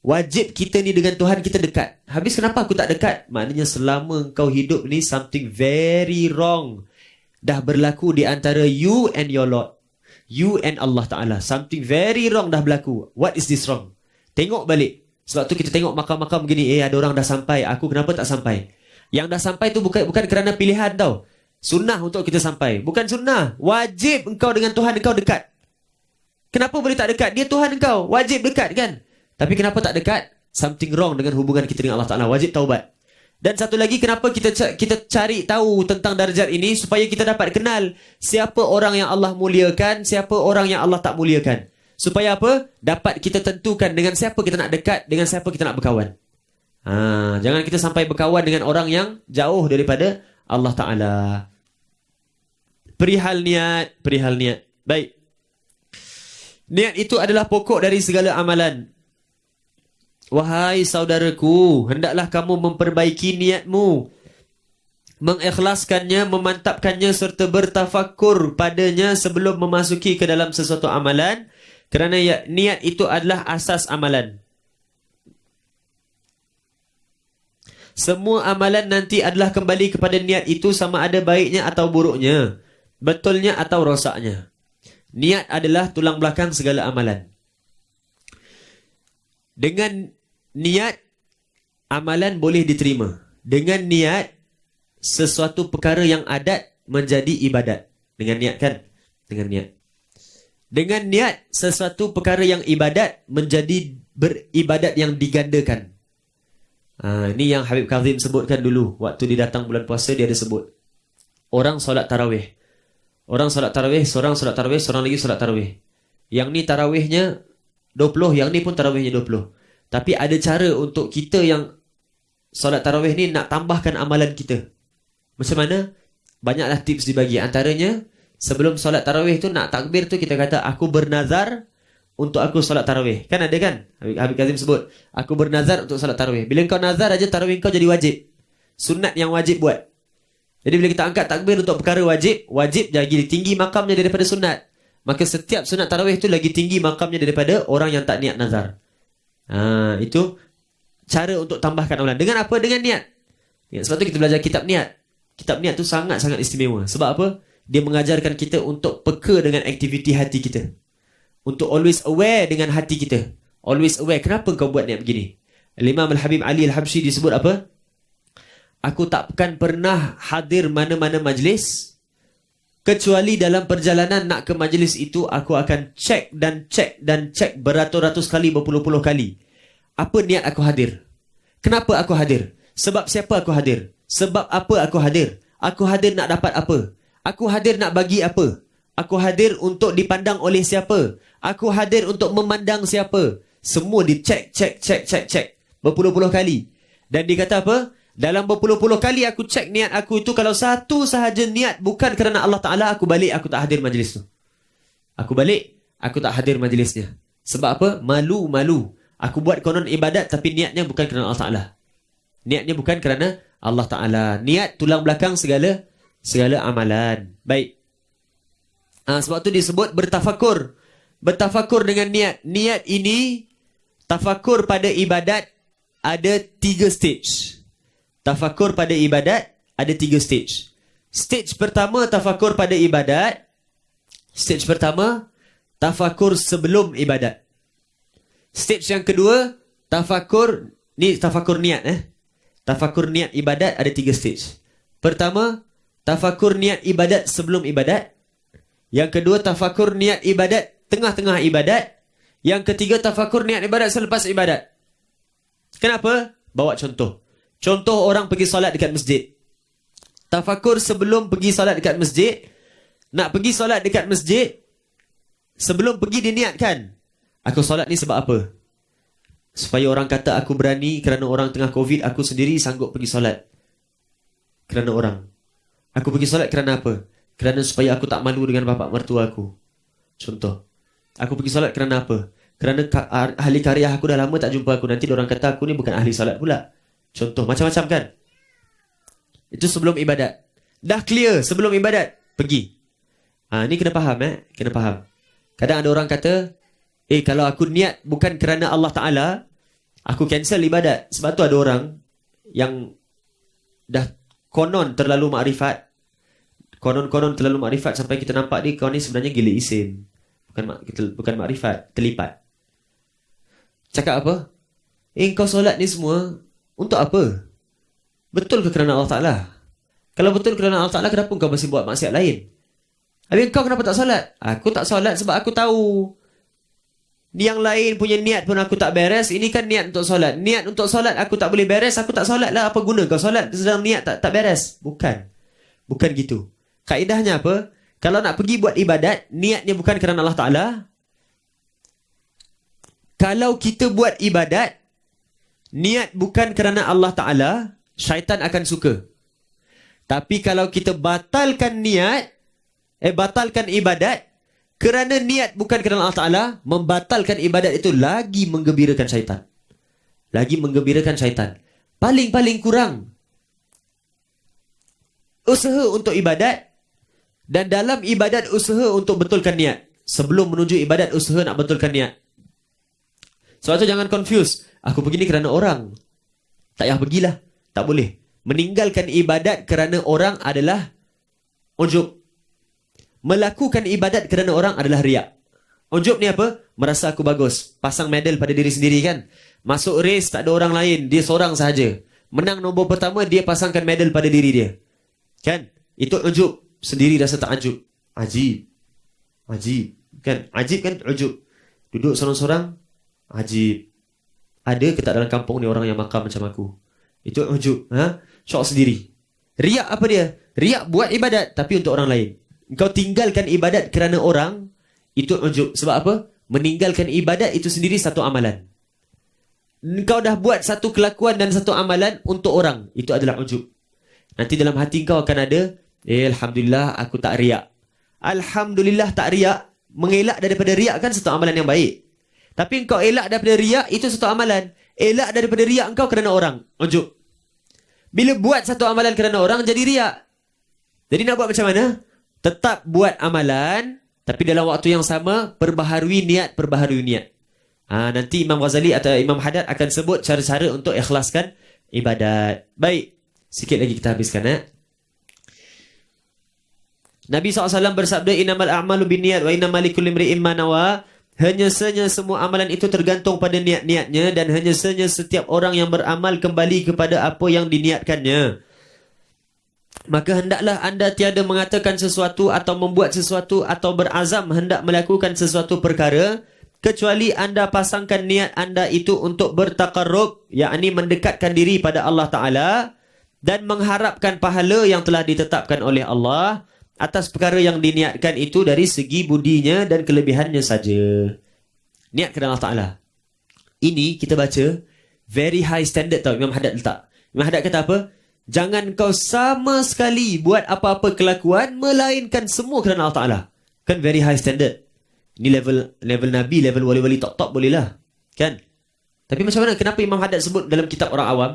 Wajib kita ni dengan Tuhan kita dekat. Habis kenapa aku tak dekat? Maknanya selama engkau hidup ni something very wrong dah berlaku di antara you and your Lord. You and Allah Ta'ala. Something very wrong dah berlaku. What is this wrong? Tengok balik. Sebab tu kita tengok makam-makam begini. Ada orang dah sampai. Aku kenapa tak sampai? Yang dah sampai tu bukan kerana pilihan tau. Sunnah untuk kita sampai. Bukan sunnah. Wajib engkau dengan Tuhan engkau dekat. Kenapa boleh tak dekat? Dia Tuhan engkau. Wajib dekat kan? Tapi kenapa tak dekat? Something wrong dengan hubungan kita dengan Allah Ta'ala. Wajib taubat. Dan satu lagi, kenapa kita cari tahu tentang darjat ini? Supaya kita dapat kenal siapa orang yang Allah muliakan, siapa orang yang Allah tak muliakan. Supaya apa? Dapat kita tentukan dengan siapa kita nak dekat, dengan siapa kita nak berkawan. Jangan kita sampai berkawan dengan orang yang jauh daripada Allah Ta'ala. Perihal niat. Baik. Niat itu adalah pokok dari segala amalan. Wahai saudaraku, hendaklah kamu memperbaiki niatmu, mengikhlaskannya, memantapkannya serta bertafakur padanya sebelum memasuki ke dalam sesuatu amalan, kerana niat itu adalah asas amalan. Semua amalan nanti adalah kembali kepada niat itu, sama ada baiknya atau buruknya, betulnya atau rosaknya. Niat adalah tulang belakang segala amalan. Dengan niat, amalan boleh diterima. Dengan niat, sesuatu perkara yang adat menjadi ibadat. Dengan niat kan? Dengan niat. Dengan niat, sesuatu perkara yang ibadat menjadi beribadat yang digandakan. Ini yang Habib Kazim sebutkan dulu. Waktu dia datang bulan puasa, dia ada sebut. Orang solat tarawih. Orang solat tarawih, seorang solat tarawih, seorang lagi solat tarawih. Yang ni tarawihnya 20, yang ni pun tarawihnya 20. Tapi ada cara untuk kita yang solat tarawih ni nak tambahkan amalan kita. Macam mana? Banyaklah tips dibagi. Antaranya, sebelum solat tarawih tu nak takbir tu kita kata, aku bernazar untuk aku solat tarawih. Kan ada kan? Habib Kazim sebut, aku bernazar untuk solat tarawih. Bila kau nazar aja, tarawih kau jadi wajib. Sunat yang wajib buat. Jadi bila kita angkat takbir untuk perkara wajib, wajib lagi tinggi makamnya daripada sunat. Maka setiap sunat tarawih tu lagi tinggi makamnya daripada orang yang tak niat nazar. Itu cara untuk tambahkan amalan. Dengan apa? Dengan niat. Sebab tu kita belajar kitab niat. Kitab niat tu sangat-sangat istimewa. Sebab apa? Dia mengajarkan kita untuk peka dengan aktiviti hati kita. Untuk always aware dengan hati kita. Always aware. Kenapa kau buat niat begini? Imam Al-Habib Ali Al-Habsyi disebut apa? Aku takkan pernah hadir mana-mana majlis, kecuali dalam perjalanan nak ke majlis itu, aku akan cek dan cek dan cek beratus-ratus kali, berpuluh-puluh kali. Apa niat aku hadir? Kenapa aku hadir? Sebab siapa aku hadir? Sebab apa aku hadir? Aku hadir nak dapat apa? Aku hadir nak bagi apa? Aku hadir untuk dipandang oleh siapa? Aku hadir untuk memandang siapa? Semua dicek, cek. Berpuluh-puluh kali. Dan dia kata apa? Dalam berpuluh-puluh kali aku cek niat aku itu, kalau satu sahaja niat bukan kerana Allah Ta'ala, aku balik, aku tak hadir majlis tu. Aku balik, aku tak hadir majlisnya. Sebab apa? Malu. Aku buat konon ibadat tapi niatnya bukan kerana Allah Ta'ala. Niatnya bukan kerana Allah Ta'ala. Niat tulang belakang segala amalan. Baik. Sebab tu disebut bertafakur. Bertafakur dengan niat. Niat ini, tafakur pada ibadat ada 3 stage. Tafakur pada ibadat ada 3 stage. Stage pertama, tafakur pada ibadat. Stage pertama, tafakur sebelum ibadat. Stage yang kedua, tafakur, ni tafakur niat. Tafakur niat ibadat ada 3 stage. Pertama, tafakur niat ibadat sebelum ibadat. Yang kedua, tafakur niat ibadat tengah-tengah ibadat. Yang ketiga, tafakur niat ibadat selepas ibadat. Kenapa? Bawa contoh. Contoh orang pergi solat dekat masjid. Tafakur sebelum pergi solat dekat masjid. Nak pergi solat dekat masjid, sebelum pergi dia niatkan, aku solat ni sebab apa? Supaya orang kata aku berani, kerana orang tengah Covid, aku sendiri sanggup pergi solat. Kerana orang. Aku pergi solat kerana apa? Kerana supaya aku tak malu dengan bapa mertua aku. Contoh. Aku pergi solat kerana apa? Kerana ahli karya aku dah lama tak jumpa aku. Nanti orang kata aku ni bukan ahli solat pula. Contoh, macam-macam kan? Itu sebelum ibadat. Dah clear sebelum ibadat, pergi. Ni kena faham kena faham. Kadang ada orang kata, kalau aku niat bukan kerana Allah Ta'ala, aku cancel ibadat. Sebab tu ada orang yang dah konon terlalu makrifat. Konon terlalu makrifat sampai kita nampak dia, kau ni sebenarnya gila isim. Bukan makrifat, terlipat. Cakap apa? Kau solat ni semua untuk apa? Betul ke kerana Allah Ta'ala? Kalau betul kerana Allah Ta'ala, kenapa kau masih buat maksiat lain? Habis kau kenapa tak solat? Aku tak solat sebab aku tahu yang lain punya niat pun aku tak beres. Ini kan niat untuk solat. Niat untuk solat aku tak boleh beres, aku tak solat lah. Apa guna kau solat sedang niat tak beres? Bukan gitu. Kaedahnya apa? Kalau nak pergi buat ibadat, niatnya bukan kerana Allah Ta'ala. Kalau kita buat ibadat, niat bukan kerana Allah Ta'ala, syaitan akan suka. Tapi kalau kita batalkan ibadat kerana niat bukan kerana Allah Ta'ala, membatalkan ibadat itu lagi menggembirakan syaitan. Paling kurang usaha untuk ibadat, dan dalam ibadat usaha untuk betulkan niat. Sebelum menuju ibadat, usaha nak betulkan niat. Sebab tu jangan confuse. Aku pergi ni kerana orang. Tak payah pergilah. Tak boleh. Meninggalkan ibadat kerana orang adalah ujub. Melakukan ibadat kerana orang adalah riak. Ujub ni apa? Merasa aku bagus. Pasang medal pada diri sendiri kan. Masuk race tak ada orang lain. Dia seorang sahaja. Menang nombor pertama, dia pasangkan medal pada diri dia. Kan? Itu ujub. Sendiri rasa tak ajub. Ajib. Kan? Ajib kan? Ujub. Duduk sorang-sorang. Ajib. Ada ke tak dalam kampung ni orang yang makam macam aku? Itu ujub. Syok sendiri. Riak apa dia? Riak buat ibadat tapi untuk orang lain. Kau tinggalkan ibadat kerana orang, itu ujub. Sebab apa? Meninggalkan ibadat itu sendiri satu amalan. Kau dah buat satu kelakuan dan satu amalan untuk orang, itu adalah ujub. Nanti dalam hati kau akan ada, Alhamdulillah aku tak riak. Alhamdulillah tak riak. Mengelak daripada riak kan satu amalan yang baik. Tapi engkau elak daripada riak, itu satu amalan. Elak daripada riak engkau kerana orang, ujub. Bila buat satu amalan kerana orang, jadi riak. Jadi nak buat macam mana? Tetap buat amalan, tapi dalam waktu yang sama, perbaharui niat. Nanti Imam Ghazali atau Imam Haddad akan sebut cara-cara untuk ikhlaskan ibadat. Baik, sikit lagi kita habiskan. Nabi SAW bersabda, innamal a'malu binniyat wa innamal likulli imri'in ma nawa. Hanya saja semua amalan itu tergantung pada niat-niatnya, dan hanya saja setiap orang yang beramal kembali kepada apa yang diniatkannya. Maka hendaklah anda tiada mengatakan sesuatu atau membuat sesuatu atau berazam hendak melakukan sesuatu perkara, kecuali anda pasangkan niat anda itu untuk bertaqarrub, yakni mendekatkan diri pada Allah Ta'ala, dan mengharapkan pahala yang telah ditetapkan oleh Allah atas perkara yang diniatkan itu dari segi budinya dan kelebihannya saja. Niat kerana Allah Ta'ala. Ini kita baca very high standard tau Imam Haddad letak. Imam Haddad kata apa? Jangan kau sama sekali buat apa-apa kelakuan melainkan semua kerana Allah Ta'ala. Kan very high standard. Ini level Nabi, level wali-wali top-top boleh lah. Kan? Tapi macam mana? Kenapa Imam Haddad sebut dalam kitab orang awam?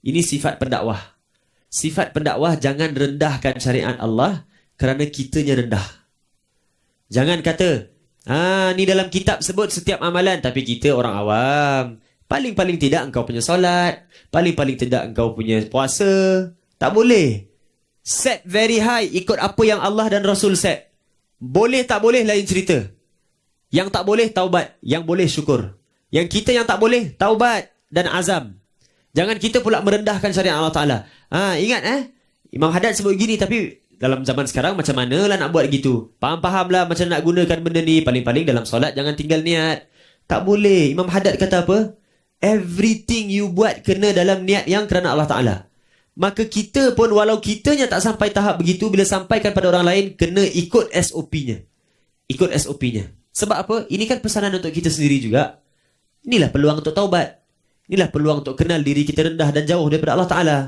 Ini sifat pendakwah. Sifat pendakwah, jangan rendahkan syariat Allah kerana kitanya rendah. Jangan kata, ni dalam kitab sebut setiap amalan, tapi kita orang awam. Paling-paling tidak engkau punya solat. Paling-paling tidak engkau punya puasa. Tak boleh. Set very high, ikut apa yang Allah dan Rasul set. Boleh tak boleh lain cerita. Yang tak boleh, taubat. Yang boleh, syukur. Yang kita yang tak boleh, taubat dan azam. Jangan kita pula merendahkan syariat Allah Ta'ala. Ingat Imam Haddad sebut gini, tapi dalam zaman sekarang macam mana lah nak buat gitu? Faham-fahamlah macam nak gunakan benda ni. Paling-paling dalam solat jangan tinggal niat. Tak boleh. Imam Haddad kata apa? Everything you buat kena dalam niat yang kerana Allah Ta'ala. Maka kita pun walau kitanya tak sampai tahap begitu, bila sampaikan pada orang lain, kena ikut SOP-nya. Ikut SOP-nya. Sebab apa? Ini kan pesanan untuk kita sendiri juga. Inilah peluang untuk taubat. Inilah peluang untuk kenal diri kita rendah dan jauh daripada Allah Ta'ala.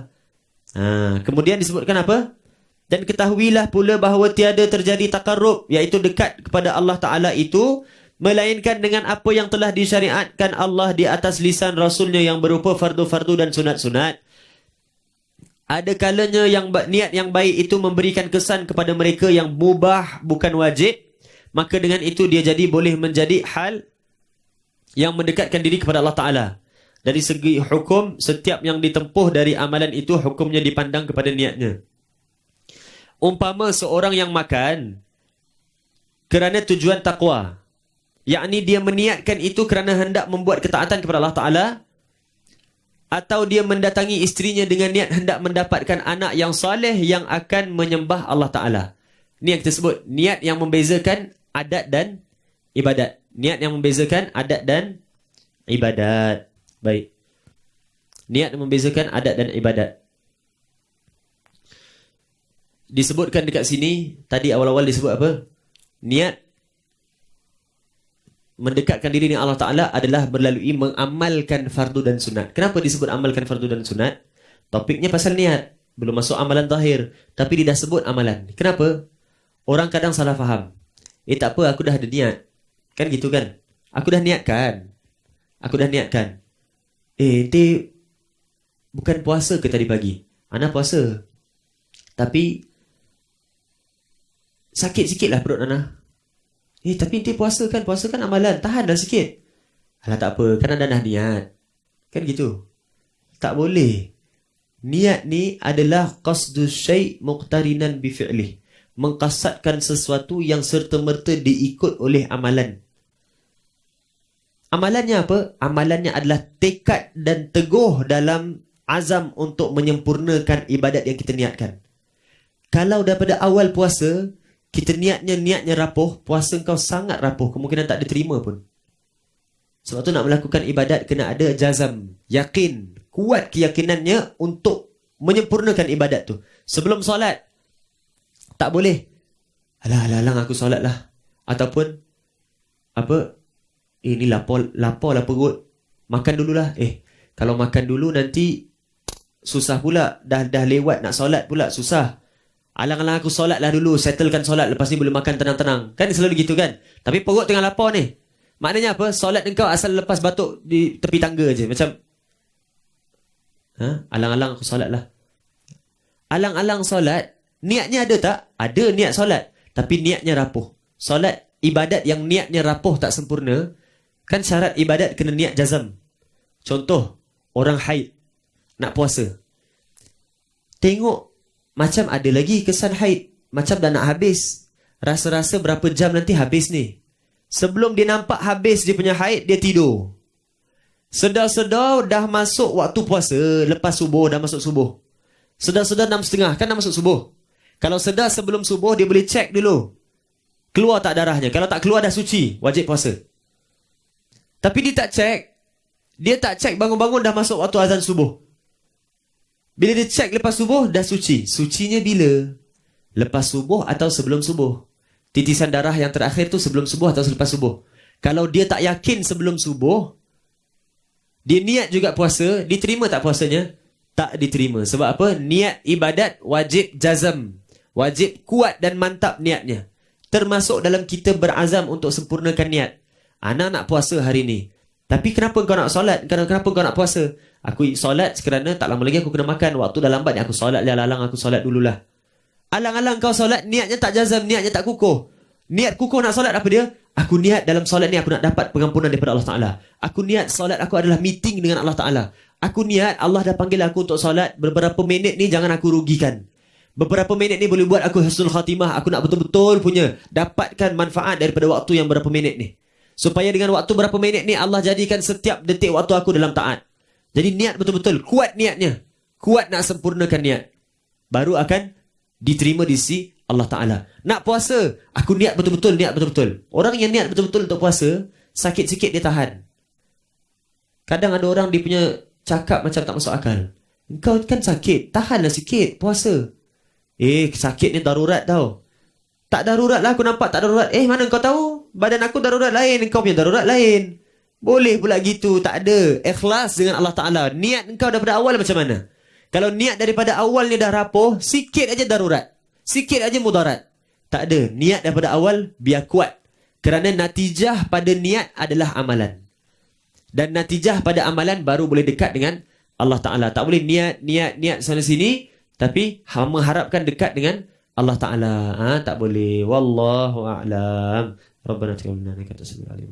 Kemudian disebutkan apa? Dan ketahuilah pula bahawa tiada terjadi taqarrub, iaitu dekat kepada Allah Ta'ala itu, melainkan dengan apa yang telah disyariatkan Allah di atas lisan Rasulnya yang berupa fardu-fardu dan sunat-sunat. Ada kalanya niat yang baik itu memberikan kesan kepada mereka yang mubah, bukan wajib. Maka dengan itu dia jadi boleh menjadi hal yang mendekatkan diri kepada Allah Ta'ala. Dari segi hukum, setiap yang ditempuh dari amalan itu, hukumnya dipandang kepada niatnya. Umpama seorang yang makan kerana tujuan taqwa, yakni dia meniatkan itu kerana hendak membuat ketaatan kepada Allah Ta'ala, atau dia mendatangi isterinya dengan niat hendak mendapatkan anak yang soleh yang akan menyembah Allah Ta'ala. Ini yang kita sebut niat yang membezakan adat dan ibadat. Niat yang membezakan adat dan ibadat. Baik. Niat yang membezakan adat dan ibadat. Disebutkan dekat sini, tadi awal-awal disebut apa? Niat mendekatkan diri dengan Allah Ta'ala adalah berlalui mengamalkan fardu dan sunat. Kenapa disebut amalkan fardu dan sunat? Topiknya pasal niat. Belum masuk amalan zahir. Tapi dia dah sebut amalan. Kenapa? Orang kadang salah faham. Tak apa, aku dah ada niat. Kan gitu kan? Aku dah niatkan. Aku dah niatkan. Ente bukan puasa ke tadi pagi? Ana puasa. Tapi sakit sikit lah perut Ana. Tapi ente puasa kan? Puasa kan amalan. Tahan dah sikit. Alah tak apa. Kan anda dah niat. Kan gitu. Tak boleh. Niat ni adalah qasdu syai' muqtarinan bifi'lih. Mengkasadkan sesuatu yang serta-merta diikut oleh amalan. Amalannya apa? Amalannya adalah tekad dan teguh dalam azam untuk menyempurnakan ibadat yang kita niatkan. Kalau daripada awal puasa, kita niatnya rapuh, puasa kau sangat rapuh, kemungkinan tak diterima pun. Sebab tu nak melakukan ibadat kena ada jazam, yakin, kuat keyakinannya untuk menyempurnakan ibadat tu. Sebelum solat, tak boleh, alang aku solat lah. Ataupun, ni lapar lah perut, makan dululah. Kalau makan dulu nanti susah pula, dah lewat nak solat pula, susah. Alang-alang aku solat lah dulu, settlekan solat, lepas ni boleh makan tenang-tenang. Kan selalu gitu kan? Tapi perut tengah lapar ni. Maknanya apa? Solat engkau asal lepas batuk di tepi tangga je. Macam, alang-alang aku solat lah. Alang-alang solat, niatnya ada tak? Ada niat solat. Tapi niatnya rapuh. Solat, ibadat yang niatnya rapuh tak sempurna, Kan syarat ibadat kena niat jazam. Contoh, orang haid nak puasa. Tengok macam ada lagi kesan haid. Macam dah nak habis. Rasa-rasa berapa jam nanti habis ni. Sebelum dia nampak habis dia punya haid, dia tidur. Sedar-sedar dah masuk waktu puasa. Lepas subuh, dah masuk subuh. Sedar-sedar 6.30, kan dah masuk subuh. Kalau sedar sebelum subuh, dia boleh cek dulu. Keluar tak darahnya. Kalau tak keluar, dah suci. Wajib puasa. Tapi dia tak cek. Dia tak cek bangun-bangun dah masuk waktu azan subuh. Bila dia cek lepas subuh, dah suci. Sucinya bila? Lepas subuh atau sebelum subuh? Titisan darah yang terakhir tu sebelum subuh atau selepas subuh? Kalau dia tak yakin sebelum subuh, dia niat juga puasa, diterima tak puasanya? Tak diterima. Sebab apa? Niat ibadat wajib jazam. Wajib kuat dan mantap niatnya. Termasuk dalam kita berazam untuk sempurnakan niat. Ana nak puasa hari ni. Tapi kenapa kau nak solat? Kenapa kau nak puasa? Aku solat kerana tak lama lagi aku kena makan. Waktu dah lambat ni aku solat. Alang aku solat dululah. Alang-alang kau solat, niatnya tak jazam, niatnya tak kukuh. Niat kukuh nak solat apa dia? Aku niat dalam solat ni aku nak dapat pengampunan daripada Allah Ta'ala. Aku niat solat aku adalah meeting dengan Allah Ta'ala. Aku niat Allah dah panggil aku untuk solat. Beberapa minit ni jangan aku rugikan. Beberapa minit ni boleh buat aku husnul khatimah. Aku nak betul-betul punya dapatkan manfaat daripada waktu yang berapa minit ni. Supaya dengan waktu berapa minit ni Allah jadikan setiap detik waktu aku dalam taat. Jadi niat betul-betul. Kuat niatnya. Kuat nak sempurnakan niat. Baru akan diterima di sisi Allah Ta'ala. Nak puasa, aku niat betul-betul, niat betul-betul. Orang yang niat betul-betul untuk puasa, sakit sikit dia tahan. Kadang ada orang dia punya cakap macam tak masuk akal. Engkau kan sakit, tahanlah sikit, puasa. Sakit ni darurat tau. Tak darurat lah, aku nampak tak darurat. Mana kau tahu? Badan aku darurat lain, engkau punya darurat lain. Boleh pula gitu, tak ada. Ikhlas dengan Allah Ta'ala. Niat engkau daripada awal macam mana? Kalau niat daripada awal ni dah rapuh, sikit aja darurat. Sikit aja mudarat. Tak ada. Niat daripada awal, biar kuat. Kerana natijah pada niat adalah amalan. Dan natijah pada amalan baru boleh dekat dengan Allah Ta'ala. Tak boleh niat sana sini, tapi mengharapkan dekat dengan Allah Ta'ala. Tak boleh. Wallahu a'lam. Rabbana taqabbal minna innaka antas samiul alim.